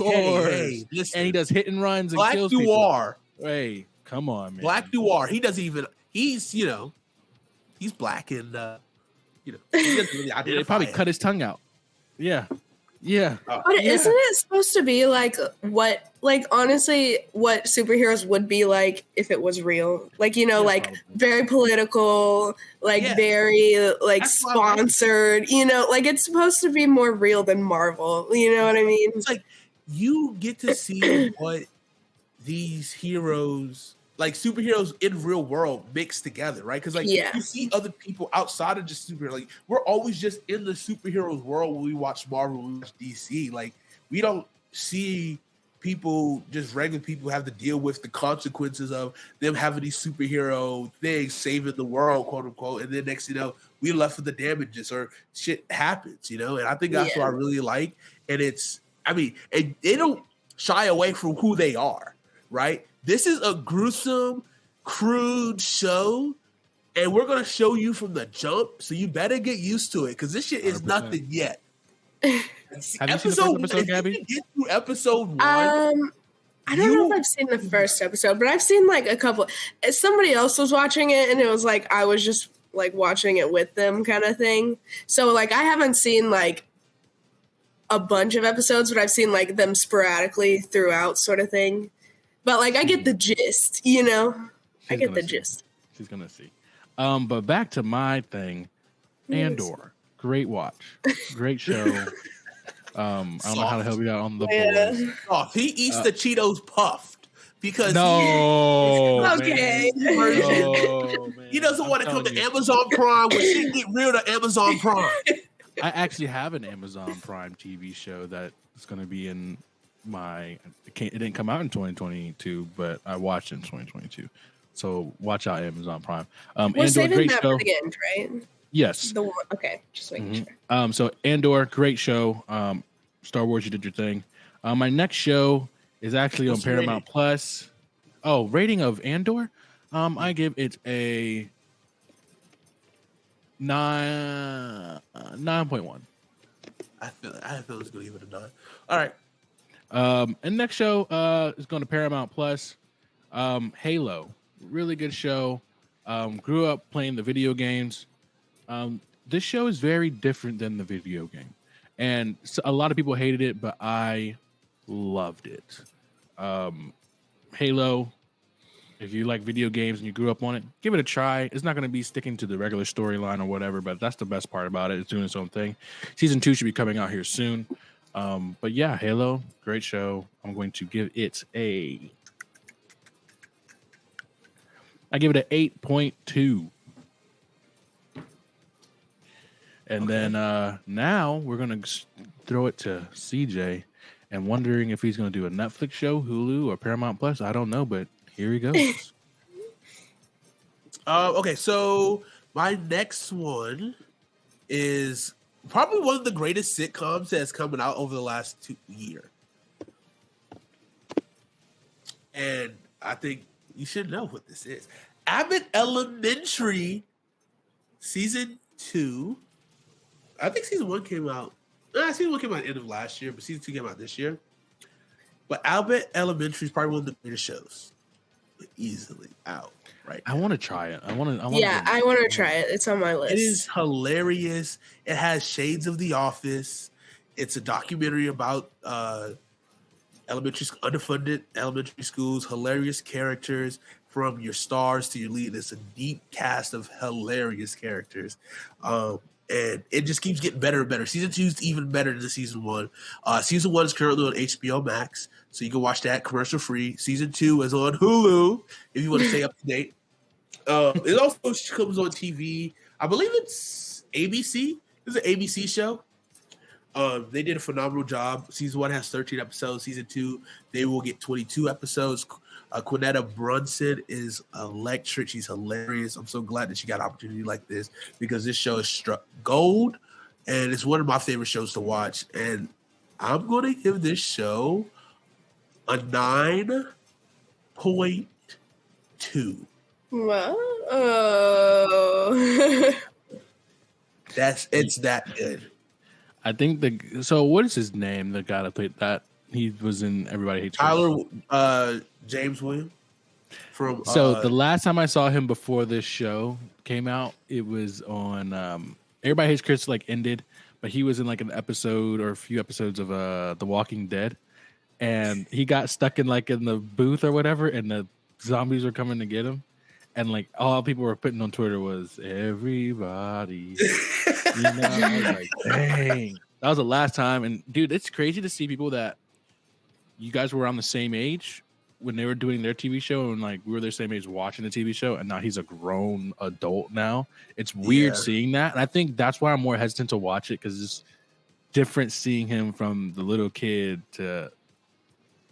listen. And he does hit and runs and kills people. Black Noir. Hey, come on, man. Black Noir. He doesn't even. He's he's black and he doesn't really identify. They probably cut his tongue out. Yeah. Yeah. But isn't it supposed to be honestly, what superheroes would be like if it was real? Probably. Very political, very sponsored, it's supposed to be more real than Marvel. You know what I mean? It's like you get to see what these heroes, superheroes in real world, mixed together, right? Because you see other people outside of just superheroes. We're always just in the superheroes world when we watch Marvel, when we watch DC. We don't see people, just regular people, have to deal with the consequences of them having these superhero things, saving the world, quote unquote. And then next, we left with the damages or shit happens, And I think that's what I really like. And and they don't shy away from who they are, right? This is a gruesome, crude show, and we're going to show you from the jump, so you better get used to it, because this shit is 100%. Nothing yet. Have you seen the first episode, Gabby? If you get through episode 1... I don't know if I've seen the first episode, but I've seen, a couple. Somebody else was watching it, and it was I was just, watching it with them kind of thing. So, I haven't seen, a bunch of episodes, but I've seen, them sporadically throughout sort of thing. But I get the gist, I get the gist. She's gonna see. But back to my thing, Andor. Great watch, great show. I don't know how the hell we got on the board. Oh, he eats the Cheetos puffed because okay. He doesn't want to come to Amazon Prime when shit get real to Amazon Prime. I actually have an Amazon Prime TV show that is going to be in it didn't come out in 2022, but I watched it in 2022. So watch out, Amazon Prime. We're saving that for the end, right? Yes. Okay, just making sure. So Andor, great show. Star Wars, you did your thing. My next show is actually on Paramount Plus. Oh, rating of Andor? I give it a 9.1. I feel it's going to give it a 9. All right. And next show is going to Paramount Plus. Halo, really good show. Grew up playing the video games. This show is very different than the video game, and a lot of people hated it, but I loved it. Halo, if you like video games and you grew up on it, give it a try. It's not going to be sticking to the regular storyline or whatever, but that's the best part about it. It's doing its own thing. Season 2 should be coming out here soon. But yeah, Halo, great show. I'm going to give it an 8.2. And then now we're going to throw it to CJ and wondering if he's going to do a Netflix show, Hulu, or Paramount Plus. I don't know, but here he goes. Okay, so my next one is probably one of the greatest sitcoms that's coming out over the last 2 years. And I think you should know what this is. Abbott Elementary season 2. I think season 1 came out. Season 1 came out at the end of last year, but season 2 came out this year. But Abbott Elementary is probably one of the greatest shows. Easily out right now. I want to try it. I want to try it. It's on my list. It is hilarious. It has shades of The Office. It's a documentary about underfunded elementary schools, hilarious characters from your stars to your lead. It's a deep cast of hilarious characters. And it just keeps getting better and better. Season 2 is even better than season 1. Season 1 is currently on HBO Max, so you can watch that commercial free. Season 2 is on Hulu if you want to stay up to date. It also comes on TV. I believe it's ABC. It's an ABC show. They did a phenomenal job. Season 1 has 13 episodes. Season 2, they will get 22 episodes. Quinetta Brunson is electric. She's hilarious. I'm so glad that she got an opportunity like this because this show is struck gold, and it's one of my favorite shows to watch. And I'm going to give this show a 9.2. Wow. It's that good. I think so what is his name? The guy that played that he was in Everybody Hates Chris. Tyler James Williams from the last time I saw him before this show came out, it was on Everybody Hates Chris ended, but he was in an episode or a few episodes of The Walking Dead, and he got stuck in in the booth or whatever, and the zombies were coming to get him, and all people were putting on Twitter was everybody. I was like, dang. That was the last time, and dude, it's crazy to see people that you guys were around the same age when they were doing their TV show, and we were their same age watching the TV show, and now he's a grown adult now. It's weird seeing that, and I think that's why I'm more hesitant to watch it because it's different seeing him from the little kid to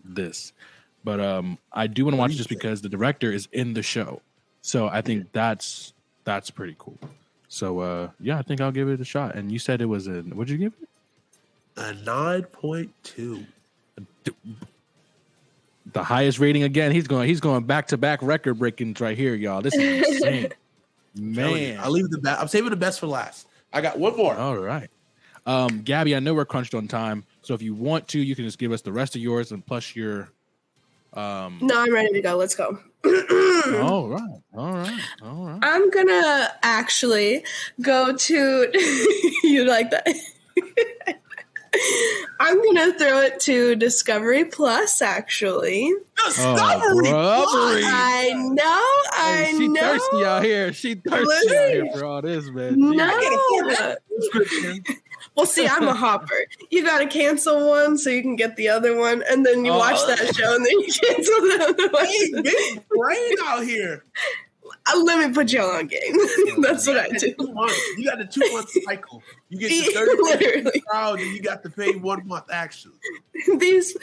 this. But I do want to watch it just because the director is in the show, so I think that's pretty cool. So I think I'll give it a shot. And you said it was what'd you give it? A 9.2. The highest rating again. He's going back-to-back record breakings right here, y'all. This is insane. Man. I'll leave I'm saving the best for last. I got one more. All right. Gabby, I know we're crunched on time, so if you want to, you can just give us the rest of yours and plus your No, I'm ready to go. Let's go. All right. I'm gonna actually go to you like that. I'm gonna throw it to Discovery Plus. Actually, Discovery Plus. I know. She thirsty out here. She thirsty out here for all this, man. No. I can't afford that subscription. Well, see, I'm a hopper. You gotta cancel one so you can get the other one, and then you watch that show, and then you cancel the other one. Hey, big brain out here. Let me put you on game. That's what I do. You got the 2-month cycle. You get the 30 crowd, and you got to pay 1 month actually. These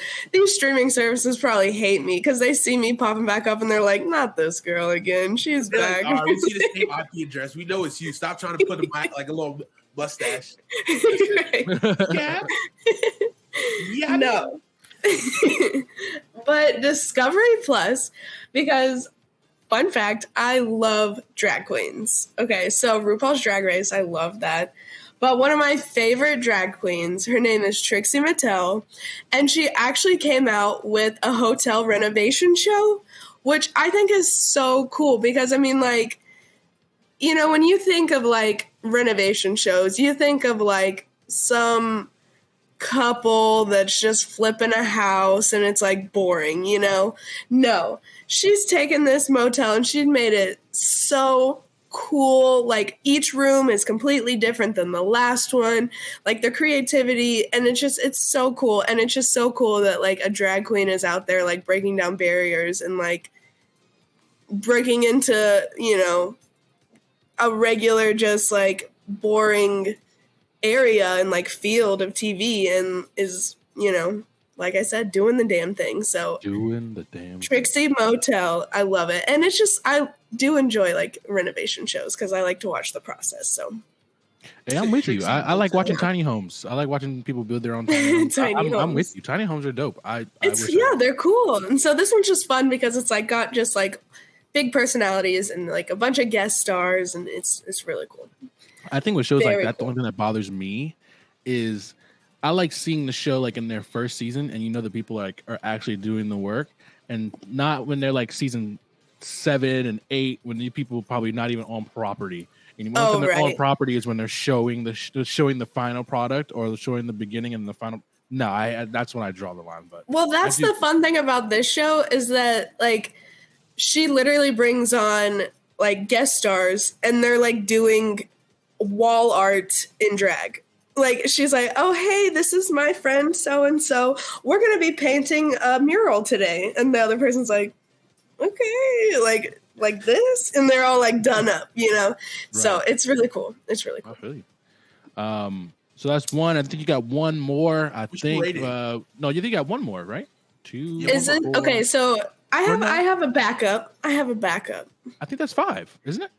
streaming services probably hate me because they see me popping back up, and they're like, "Not this girl again. She's back." All right, we see the same IP address. We know it's you. Stop trying to put a little mustache. Yeah. No. But Discovery Plus, because fun fact, I love drag queens. Okay, so RuPaul's Drag Race, I love that. But one of my favorite drag queens, her name is Trixie Mattel, and she actually came out with a hotel renovation show, which I think is so cool because, when you think of renovation shows, you think of some couple that's just flipping a house and it's boring, No, she's taken this motel and she's made it so cool. Each room is completely different than the last one. Their creativity, and it's so cool. And it's just so cool that a drag queen is out there breaking down barriers and breaking into, a regular just boring area and field of TV and is, like I said, doing the damn thing. So Trixie Motel, I love it. And it's just, I do enjoy renovation shows because I like to watch the process. So Hey, I'm with you. Trixie I like Mattel. watching tiny homes. I like watching people build their own tiny homes. Tiny I'm homes. with you. Tiny homes are dope. I It's wish I- they're cool. And so this one's just fun because it's like got just like big personalities and like a bunch of guest stars, and it's really cool. I think with shows like Very that, the only thing that bothers me is I like seeing the show like in their first season, and you know the people like are actually doing the work, and not when they're like season 7 and 8 when the people probably not even on property. And when they're on property is when they're showing showing the final product or showing the beginning and the final. No, that's when I draw the line. But well, that's the fun thing about this show is that like she literally brings on like guest stars, and they're like doing wall art in drag. Like she's like, oh hey, this is my friend so and so. We're gonna be painting a mural today, and the other person's like, okay, like this, and they're all like done up, you know. Right. So it's really cool. It's really cool. Really. So that's one. I think you got one more. I think. No, you think you got one more, right? Two. Is it okay? So I have a backup. I think that's 5, isn't it?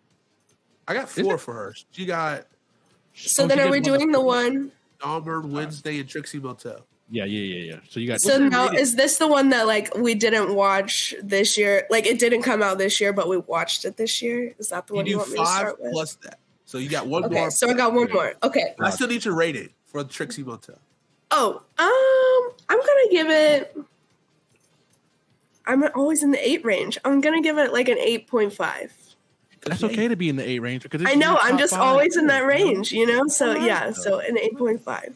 I got 4 for her. She got. So then, are we doing the one? Dahmer, Wednesday, and Trixie Mattel. Yeah. So you got. So now, is this the one that like we didn't watch this year? Like it didn't come out this year, but we watched it this year. Is that the one you want me to start with? Plus that. So you got one more. Okay, so I got one more. Okay. I still need to rate it for Trixie Mattel. Oh, I'm gonna give it. I'm always in the 8 range. I'm gonna give it like an 8.5. That's okay to be in the 8 range because I know I'm just always in that range, you know. So yeah, so an 8.5.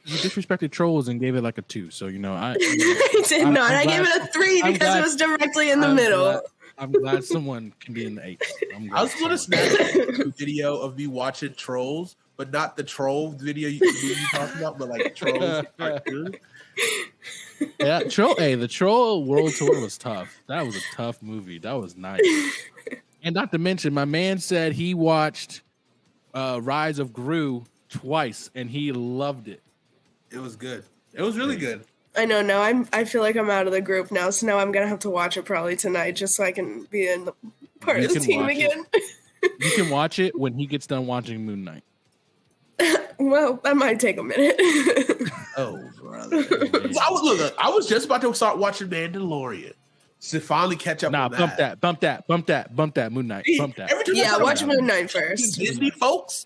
You disrespected Trolls and gave it like a 2, so you know I did not. I gave it a 3 because it was directly in the middle. I'm glad someone can be in the 8. I was going to snap a video of me watching Trolls, but not the troll video you talked about, but like Trolls cartoon. Yeah, the Troll World Tour was tough. That was a tough movie. That was nice. And not to mention, my man said he watched Rise of Gru twice, and he loved it. It was good. It was really good. I know. Now I feel like I'm out of the group now, so now I'm gonna have to watch it probably tonight, just so I can be in the part of the team again. You can watch it when he gets done watching Moon Knight. Well, that might take a minute. Oh, brother! So I was just about to start watching Mandalorian to finally catch up. Nah, on bump that Moon Knight, bump that. Yeah, watch Moon Knight first. Disney folks.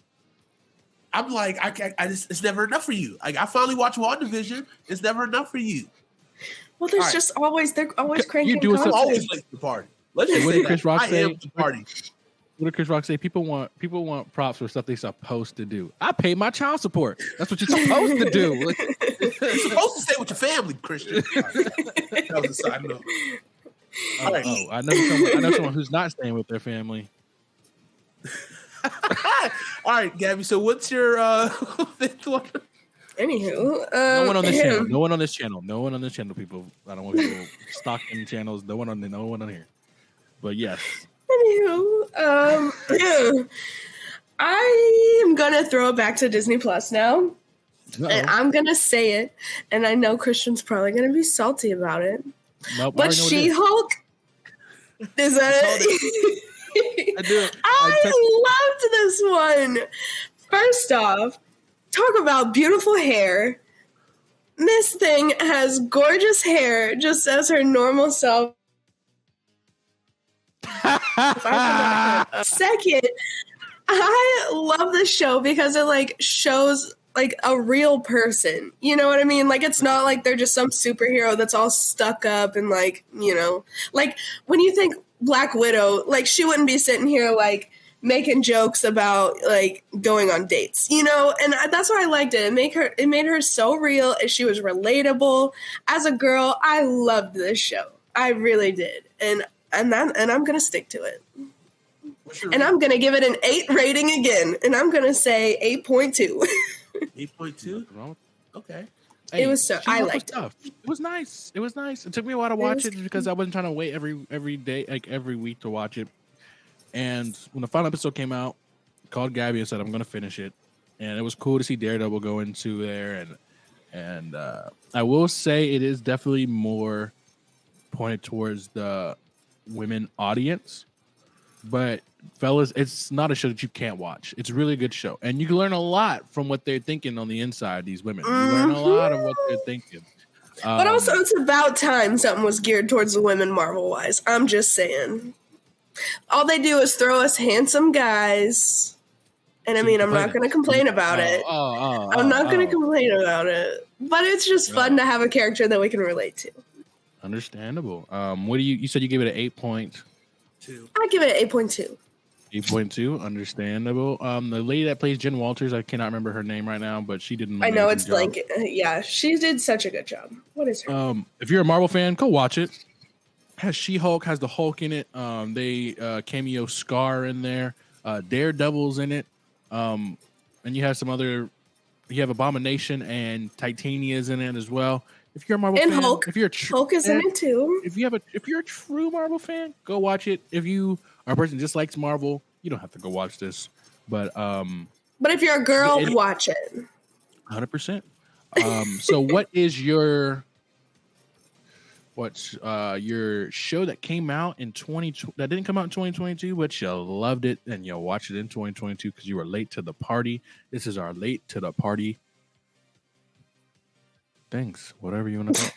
I'm like, I just, it's never enough for you. Like, I finally watched WandaVision. It's never enough for you. Well, they're always cranking. I'm always late to the party. Let's just say Chris Rock say? the party. What did Chris Rock say? People want props for stuff they're supposed to do. I pay my child support. That's what you're supposed to do. You're supposed to stay with your family, Christian. That was a side note. I know someone who's not staying with their family. All right, Gabby. So what's your fifth one? Anywho, no one on this channel. No one on this channel. People, I don't want people stalking channels. No one on here. But yes. Anywho, I am gonna throw it back to Disney Plus now, and I'm gonna say it. And I know Christian's probably gonna be salty about it. Nope, but She-Hulk is that? I do it. I loved this one. First off, talk about beautiful hair. This thing has gorgeous hair, just as her normal self. Second, I love this show because it like shows like a real person. You know what I mean? Like it's not like they're just some superhero that's all stuck up and like, you know, like when you think Black Widow, like she wouldn't be sitting here like making jokes about like going on dates, you know, and that's why I liked it. It made her so real, and she was relatable. As a girl, I loved this show. I really did, and I'm gonna stick to it. And I'm gonna give it an 8 rating again, and I'm gonna say 8.2. 8.2. Okay. It was so I liked it. It was nice. It took me a while to watch it because I wasn't trying to wait every day, like every week to watch it. And when the final episode came out, I called Gabby and said I'm going to finish it. And it was cool to see Daredevil go into there. And I will say it is definitely more pointed towards the women audience. But fellas, it's not a show that you can't watch. It's a really good show, and you can learn a lot from what they're thinking on the inside. These women, you learn a lot of what they're thinking. But also, it's about time something was geared towards the women Marvel-wise. I'm just saying. All they do is throw us handsome guys. And I mean, I'm not going to complain about it. I'm not going to complain about it. But it's just fun to have a character that we can relate to. Understandable. What do you said you gave it an 8.2. I give it an 8.2. 8.2, understandable. The lady that plays Jen Walters, I cannot remember her name right now, but she did an amazing I know it's job. blank. Yeah, she did such a good job. What is her? If you're a Marvel fan, go watch it. Has She-Hulk, has the Hulk in it. They cameo Scar in there. Daredevil's in it. And you have some other. You have Abomination and Titania's in it as well. If you're a Marvel fan, Hulk. If you're Hulk is in it too. If you're a true Marvel fan, go watch it. If you are a person who just likes Marvel, you don't have to go watch this. But if you're a girl, watch it. 100%. So what is your show that came out in that didn't come out in 2022, but you loved it and you'll watch it in 2022 because you were late to the party? This is our late to the party. Thanks, whatever you want to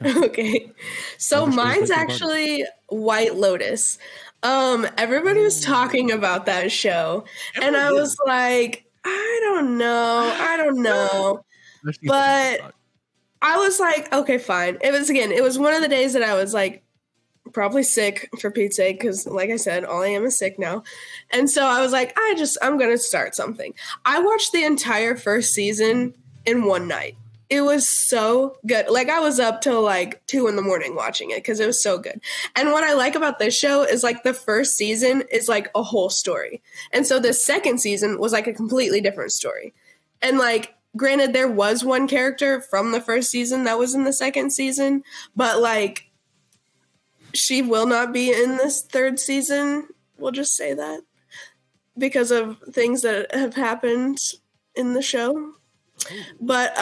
call. Okay. So mine's actually White Lotus. Everybody was talking about that show. And I was like, I don't know. But I was like, okay, fine. It was one of the days that I was like probably sick for Pete's sake, because like I said, all I am is sick now. And so I was like, I'm going to start something. I watched the entire first season in one night. It was so good. Like I was up till like 2 a.m. watching it because it was so good. And what I like about this show is like the first season is like a whole story. And so the second season was like a completely different story. And like, granted, there was one character from the first season that was in the second season, but like she will not be in this third season. We'll just say that because of things that have happened in the show. But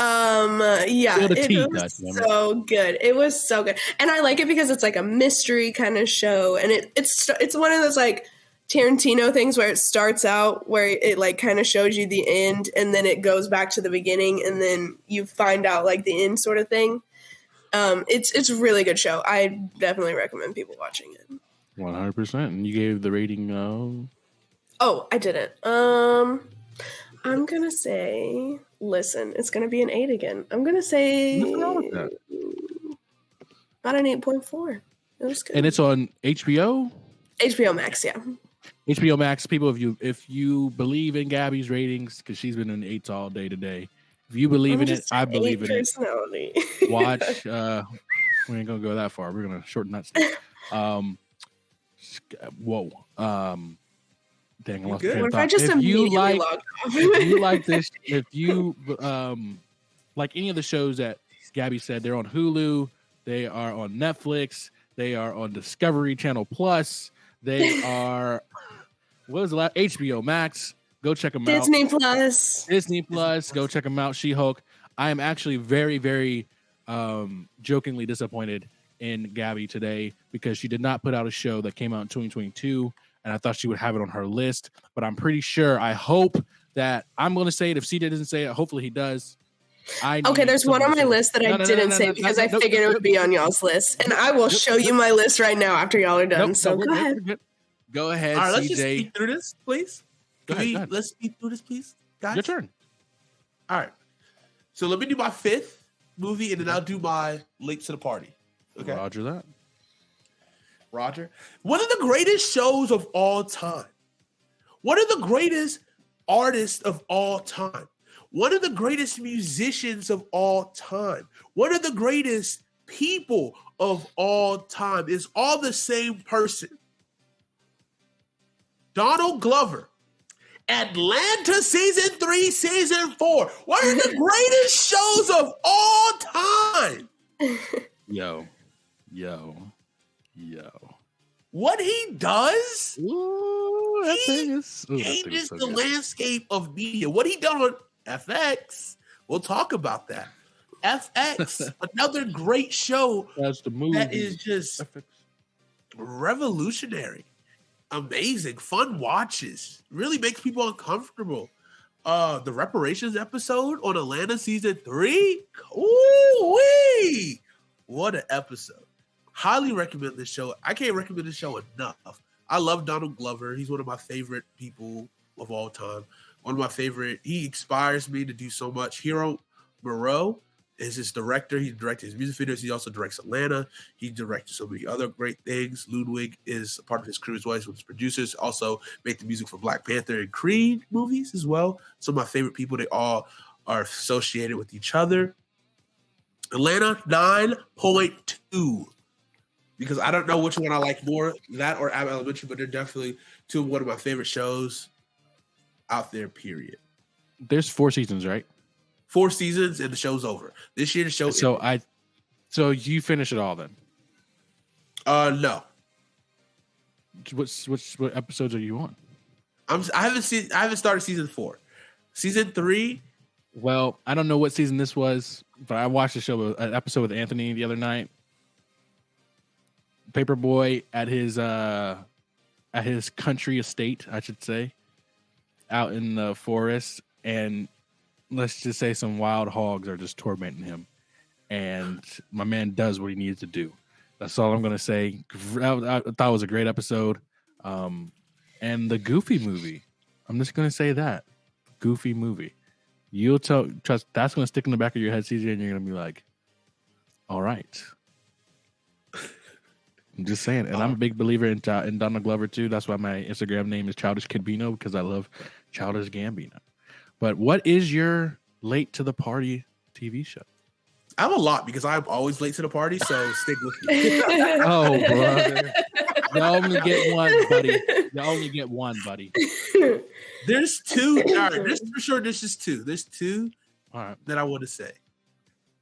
yeah, it was so good. It was so good, and I like it because it's like a mystery kind of show, and it's one of those like Tarantino things where it starts out where it like kind of shows you the end, and then it goes back to the beginning, and then you find out like the end sort of thing. It's a really good show. I definitely recommend people watching it. 100%. And you gave the rating of? Oh, I didn't. I'm gonna say. Listen, it's going to be an 8 again. I'm going to say about an 8.4. It was good. And it's on HBO? HBO Max, yeah. HBO Max, people, if you believe in Gabby's ratings, because she's been in 8s all day today. If you believe in it, I believe in personality. It. Watch. We ain't going to go that far. We're going to shorten that stuff. Whoa. Dang, I lost my train of thought. If you like this, if you like any of the shows that Gabby said, they're on Hulu, they are on Netflix, they are on Discovery Channel Plus, they are what was the last HBO Max? Go check them out. Disney Plus. Go check them out. She-Hulk. I am actually very, very jokingly disappointed in Gabby today because she did not put out a show that came out in 2022. And I thought she would have it on her list, but I'm pretty sure. I hope that I'm going to say it. If CJ doesn't say it, hopefully he does. There's one on my list that I didn't say because I figured it would be on y'all's list, and I will show you my list right now after y'all are done. So go ahead. Go ahead, all right, CJ. let's just speed through this, please. Go ahead. Let's speed through this, please, guys. Your turn. All right. So let me do my 5th movie, and then I'll do my late to the party. Okay. Roger that. Roger. One of the greatest shows of all time. One of the greatest artists of all time. One of the greatest musicians of all time. One of the greatest people of all time is all the same person. Donald Glover. Atlanta season 3, season 4. One of the greatest shows of all time. Yo. What he does, changes the landscape of media. What he done on FX, we'll talk about that. FX, another great show. That's the movie. That is just revolutionary. amazing, fun watches. Really makes people uncomfortable. The reparations episode on Atlanta season 3. Ooh-wee! What an episode. Highly recommend this show. I can't recommend this show enough. I love Donald Glover. He's one of my favorite people of all time. One of my favorite. He inspires me to do so much. Hero Moreau is his director. He directed his music videos. He also directs Atlanta. He directed so many other great things. Ludwig is a part of his crew as well as with his producers. Also made the music for Black Panther and Creed movies as well. Some of my favorite people. They all are associated with each other. Atlanta 9.2. Because I don't know which one I like more, that or Abbott Elementary, but they're definitely two of one of my favorite shows out there, period. There's 4 seasons, right? 4 seasons and the show's over. This year the show So you finish it all then? No. What episodes are you on? I haven't started season 4. Season 3. Well, I don't know what season this was, but I watched an episode with Anthony the other night. Paperboy at his country estate, I should say, out in the forest, and let's just say some wild hogs are just tormenting him, and my man does what he needs to do. That's all I'm gonna say. I thought it was a great episode, and the Goofy movie. I'm just gonna say that Goofy movie. You'll trust that's gonna stick in the back of your head, CJ, and you're gonna be like, all right. I'm just saying, and I'm a big believer in Donald Glover too. That's why my Instagram name is Childish Gambino, because I love Childish Gambino. But what is your late to the party TV show? I have a lot because I'm always late to the party, so stick with me. Oh, brother. You only get one, buddy. You only get one, buddy. There's 2. All right, this for sure. This is 2. There's 2 All right. that I want to say.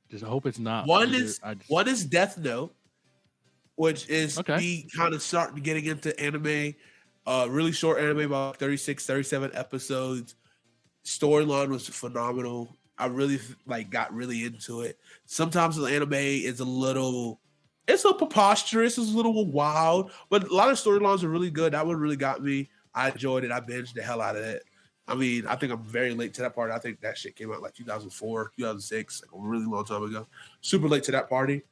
Just hope it's not. One is Death Note, which is me kind of starting getting into anime. Really short anime, about 36, 37 episodes. Storyline was phenomenal. I really got really into it. Sometimes the anime is it's a preposterous, it's a little wild, but a lot of storylines are really good. That one really got me. I enjoyed it. I binged the hell out of it. I mean, I think I'm very late to that party. I think that shit came out like 2004, 2006, like a really long time ago. Super late to that party.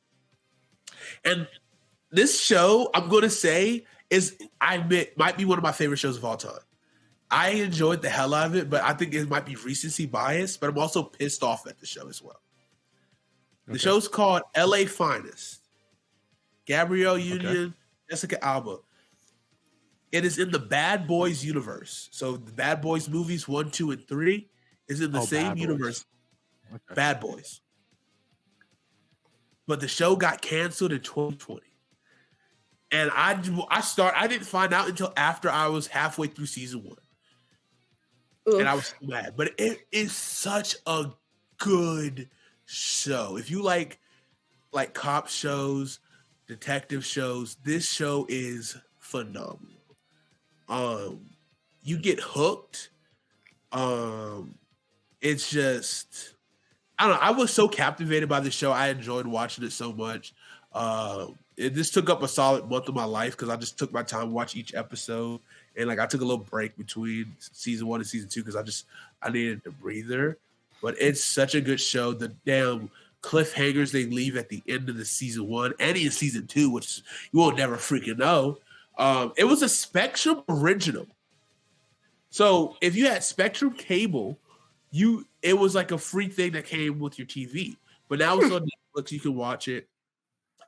And this show, I'm going to say, I admit, might be one of my favorite shows of all time. I enjoyed the hell out of it, but I think it might be recency bias, but I'm also pissed off at the show as well. The show's called LA Finest. Gabrielle Union, Jessica Alba. It is in the Bad Boys universe. So the Bad Boys movies 1, 2, and 3 is in the same universe. Okay. Bad Boys. But the show got canceled in 2020. And I didn't find out until after I was halfway through season 1. Oof. And I was mad. But it is such a good show. If you like cop shows, detective shows, this show is phenomenal. You get hooked. It's just, I don't know. I was so captivated by the show. I enjoyed watching it so much. It just took up a solid month of my life because I just took my time to watch each episode. And I took a little break between season 1 and season 2 because I needed a breather. But it's such a good show. The damn cliffhangers they leave at the end of the season 1 and in season 2, which you will never freaking know. It was a Spectrum original. So if you had Spectrum cable, it was like a free thing that came with your TV. But now it's on Netflix, you can watch it.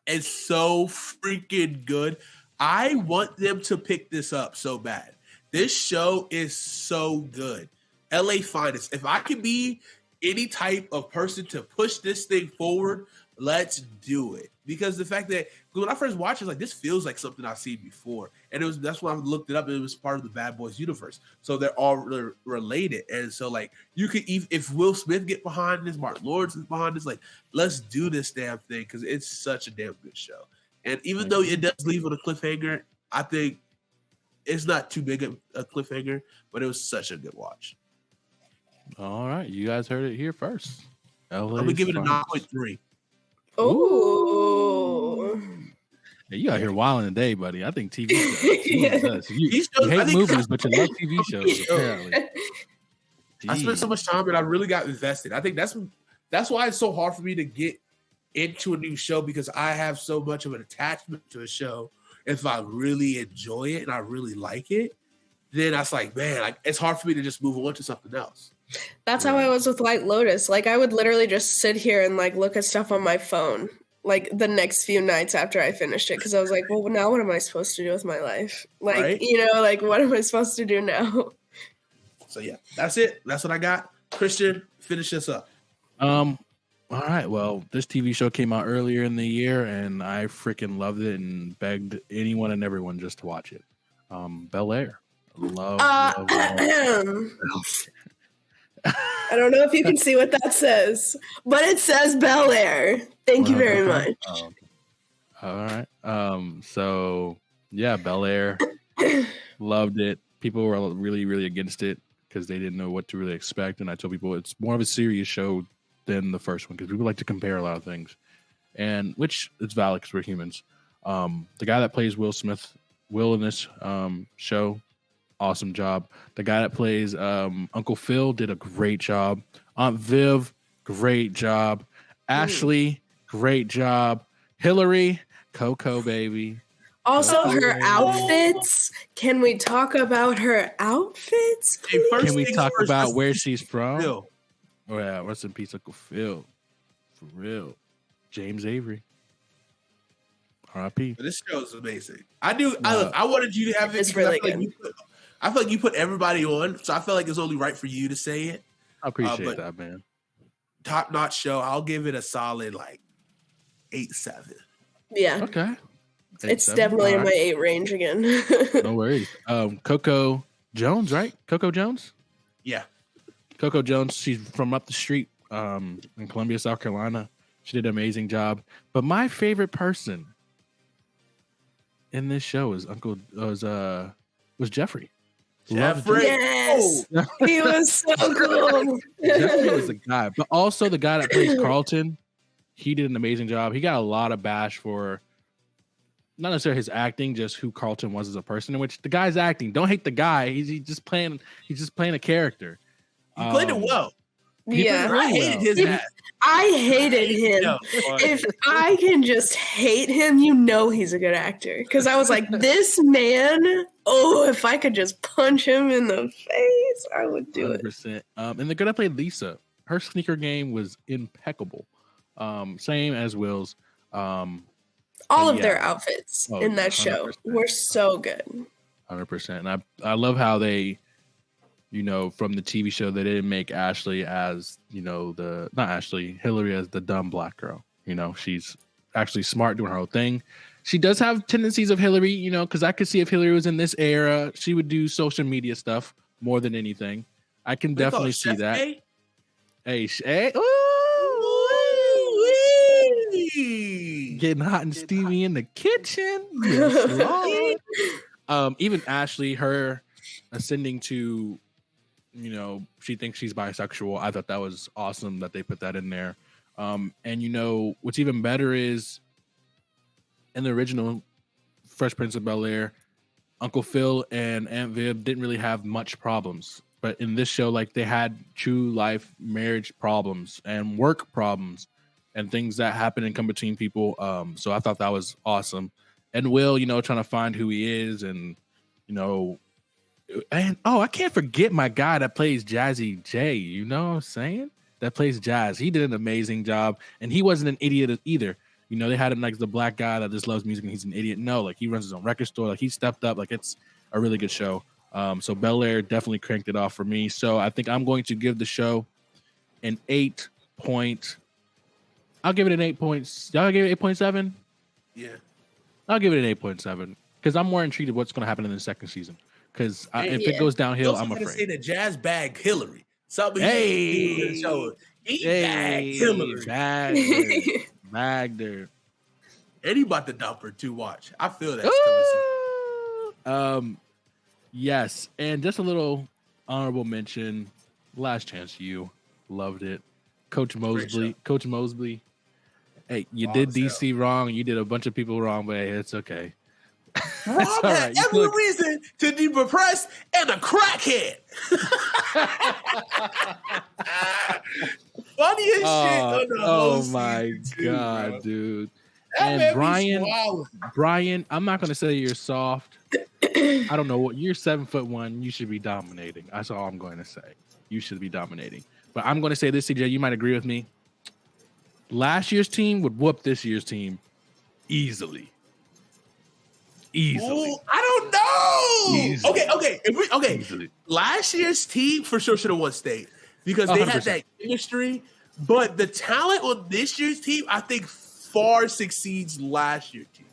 It's so freaking good. I want them to pick this up so bad. This show is so good. LA Finest. If I can be any type of person to push this thing forward, let's do it. Because the fact that when I first watched it, I was like, this feels like something I've seen before. And that's why I looked it up, and it was part of the Bad Boys universe. So they're all related. And so you could, if Will Smith get behind this, Martin Lawrence is behind this, let's do this damn thing because it's such a damn good show. And even though it does leave on a cliffhanger, I think it's not too big a cliffhanger, but it was such a good watch. All right. You guys heard it here first. I'm going to give it a 9.3. Oh. Yeah, you out here wilding today, buddy. I think TV shows. Jesus. You hate movies, but you love TV shows. Apparently. I spent so much time and I really got invested. I think that's why it's so hard for me to get into a new show, because I have so much of an attachment to a show. If I really enjoy it and I really like it, then I was like, man, like it's hard for me to just move on to something else. That's how I was with White Lotus. Like I would literally just sit here and like look at stuff on my phone like the next few nights after I finished it, because I was like, well, now what am I supposed to do with my life? Like, right? Like what am I supposed to do now? So yeah, that's it. That's what I got. Christian, finish this up. All right. Well, this TV show came out earlier in the year, and I freaking loved it and begged anyone and everyone just to watch it. Bel Air. Love. I don't know if you can see what that says, but it says Bel Air. Thank you very much. Okay. All right. So yeah, Bel Air. Loved it. People were really, really against it because they didn't know what to really expect. And I told people it's more of a serious show than the first one, because people like to compare a lot of things, and which is valid because we're humans. The guy that plays Will in this show, awesome job. The guy that plays Uncle Phil did a great job. Aunt Viv, great job. Ashley, great job. Hillary, Coco, baby. Also, her outfits. Can we talk about her outfits? Hey, Can we talk about where she's from? Phil. Oh yeah, rest in peace, Uncle Phil. For real. James Avery. R.I.P. This show is amazing. I wanted you to have it. It's really good. I feel like you put everybody on, so I felt like it's only right for you to say it. I appreciate that, man. Top notch show. I'll give it a solid 8-7. Yeah. Okay. It's definitely in my 8 range again. No worries. Coco Jones, right? Coco Jones? Yeah. Coco Jones, she's from up the street in Columbia, South Carolina. She did an amazing job. But my favorite person in this show was Jeffrey. Jeffrey. Yes. He was so cool. Jeffrey was the guy. But also the guy that plays Carlton, he did an amazing job. He got a lot of bash for not necessarily his acting, just who Carlton was as a person, in which the guy's acting. Don't hate the guy. He's just playing a character. He played it well. Yeah. I hated his ass. I hated him. No. If I can just hate him, you know he's a good actor. Because I was like, this man, if I could just punch him in the face, I would do 100%. it. And the girl that played Lisa, her sneaker game was impeccable. Same as Will's. All of their outfits in that show were so good. 100%. And I love how they, from the TV show, they didn't make Ashley as, Hillary as the dumb black girl. She's actually smart doing her own thing. She does have tendencies of Hillary, because I could see if Hillary was in this era, she would do social media stuff more than anything. I can definitely see that. Hey, getting hot and steamy in the kitchen. Yes, Lord. Even Ashley, her ascending to, she thinks she's bisexual. I thought that was awesome that they put that in there. And what's even better is in the original Fresh Prince of Bel-Air, Uncle Phil and Aunt Viv didn't really have much problems. But in this show, they had true life marriage problems and work problems and things that happen and come between people. So I thought that was awesome. And Will, trying to find who he is and, I can't forget my guy that plays Jazzy J, you know what I'm saying? That plays Jazz. He did an amazing job. And he wasn't an idiot either. They had him like the black guy that just loves music and he's an idiot. No, he runs his own record store. He stepped up. It's a really good show. So Bel Air definitely cranked it off for me. So I think I'm going to give the show an 8 point. I'll give it an 8 points. Y'all give it 8.7? Yeah. I'll give it an 8.7 because I'm more intrigued of what's going to happen in the second season. Because if it goes downhill, I'm afraid. Say that Jazz bagged Hillary. Something he bagged Hillary. Bagged her. And he about to dump her too. Watch. I feel that. Yes. And just a little honorable mention. Last Chance U. Loved it. Coach Mosby. Hey, you Wow, did so- DC wrong. You did a bunch of people wrong, but hey, it's okay. Rob all had right. You every look- reason to be depressed and a crackhead. Funniest shit on the whole oh my season, too, god, bro. dude. That And man be Brian, swallowing. Brian, I'm not gonna say you're soft. I don't know what you're 7'1". You should be dominating. That's all I'm going to say. You should be dominating. But I'm going to say this, CJ. You might agree with me. Last year's team would whoop this year's team easily. Easily. Ooh, I don't know. Easily. Okay. Easily. Last year's team for sure should have won state because they had 100%. that chemistry. But the talent on this year's team, I think, far succeeds last year's team.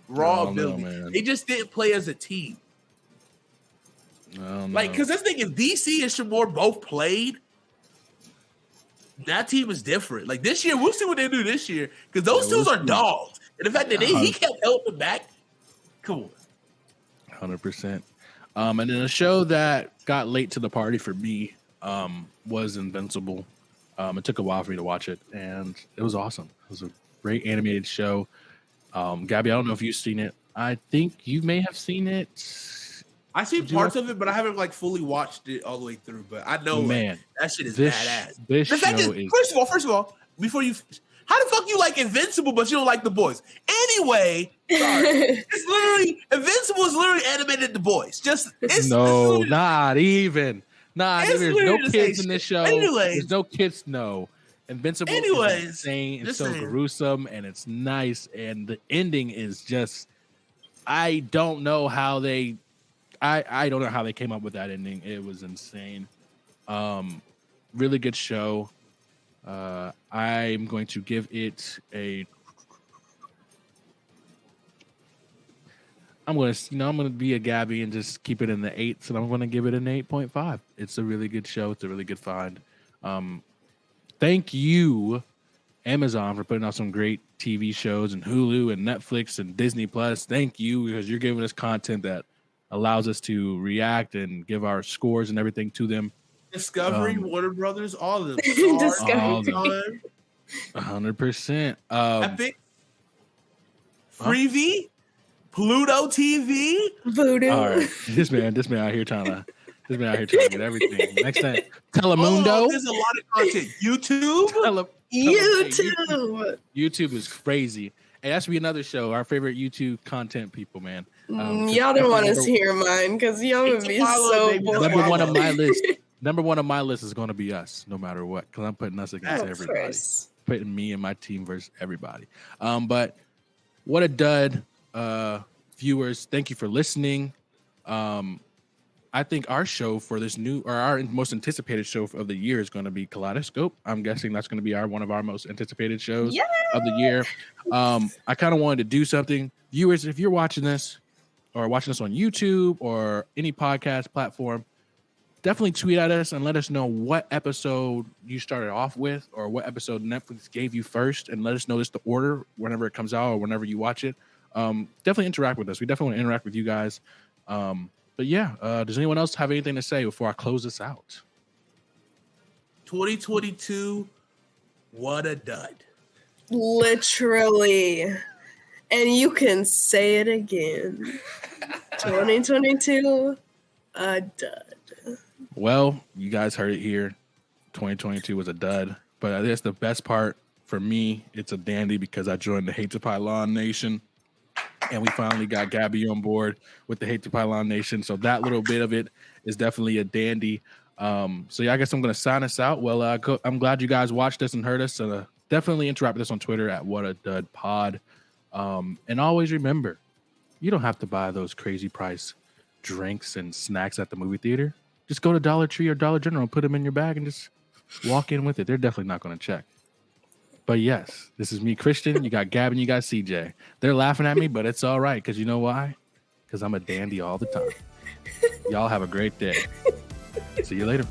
Raw I don't know, ability. man. They just didn't play as a team. I don't know. Like, because this thing, if DC and Shamor both played, that team is different. Like this year, we'll see what they do this year because those Yeah, twos we'll are see. dogs. And the fact that he kept helping back, come on. 100%. And then a show that got late to the party for me was Invincible. It took a while for me to watch it, and it was awesome. It was a great animated show. Gabby, I don't know if you've seen it. I think you may have seen it. I seen Did you parts watch- of it, but I haven't like fully watched it all the way through. But I know, Man, like, that shit is this badass. this The fact show is, is first of all, before you, how the fuck you like Invincible, but you don't like The Boys? Anyway, sorry, it's literally Invincible is literally animated The Boys. It's no, literally- not even. Not It's even. There's no literally the same kids in this shit. show. Anyways. There's no kids. No. Invincible Anyways, is insane. It's just so saying. gruesome and it's nice. And the ending is just, I don't know how they, I don't know how they came up with that ending. It was insane. Really good show. I'm going to give it a, I'm going to be a Gabby and just keep it in the 8s, and I'm going to give it an 8.5. It's a really good show. It's a really good find. Thank you, Amazon, for putting out some great TV shows, and Hulu and Netflix and Disney Plus. Thank you, because you're giving us content that allows us to react and give our scores and everything to them. Discovery, Warner Brothers, all of them. Discovery. All of them. Time, 100%. Epic, Freevee, Pluto TV. Voodoo. All right, this man out here trying to get everything. Next time, Telemundo. Oh, there's a lot of content. YouTube. YouTube. YouTube is crazy. Hey, that should be another show. Our favorite YouTube content people, man. Y'all don't want to hear mine because y'all would be so bored. Number one on my list is going to be us, no matter what, because I'm putting us against Of everybody. course. Putting me and my team versus everybody. But what a dud, viewers. Thank you for listening. I think our show for this our most anticipated show of the year is going to be Kaleidoscope. I'm guessing that's going to be one of our most anticipated shows of the year. I kind of wanted to do something. Viewers, if you're watching this or watching us on YouTube or any podcast platform, definitely tweet at us and let us know what episode you started off with or what episode Netflix gave you first, and let us know just the order whenever it comes out or whenever you watch it. Definitely interact with us. We definitely want to interact with you guys. But yeah, does anyone else have anything to say before I close this out? 2022, what a dud. Literally. And you can say it again. 2022, a dud. Well, you guys heard it here. 2022 was a dud. But I guess the best part for me, it's a dandy because I joined the Hate to Pylon Nation. And we finally got Gabby on board with the Hate to Pylon Nation. So that little bit of it is definitely a dandy. So yeah, I guess I'm going to sign us out. Well, I'm glad you guys watched us and heard us. Definitely interact with us on Twitter at Whattadud Pod. And always remember, you don't have to buy those crazy price drinks and snacks at the movie theater. Just go to Dollar Tree or Dollar General and put them in your bag and just walk in with it. They're definitely not going to check. But yes, this is me, Christian. You got Gavin, you got CJ. They're laughing at me, but it's all right because you know why? Because I'm a dandy all the time. Y'all have a great day. See you later.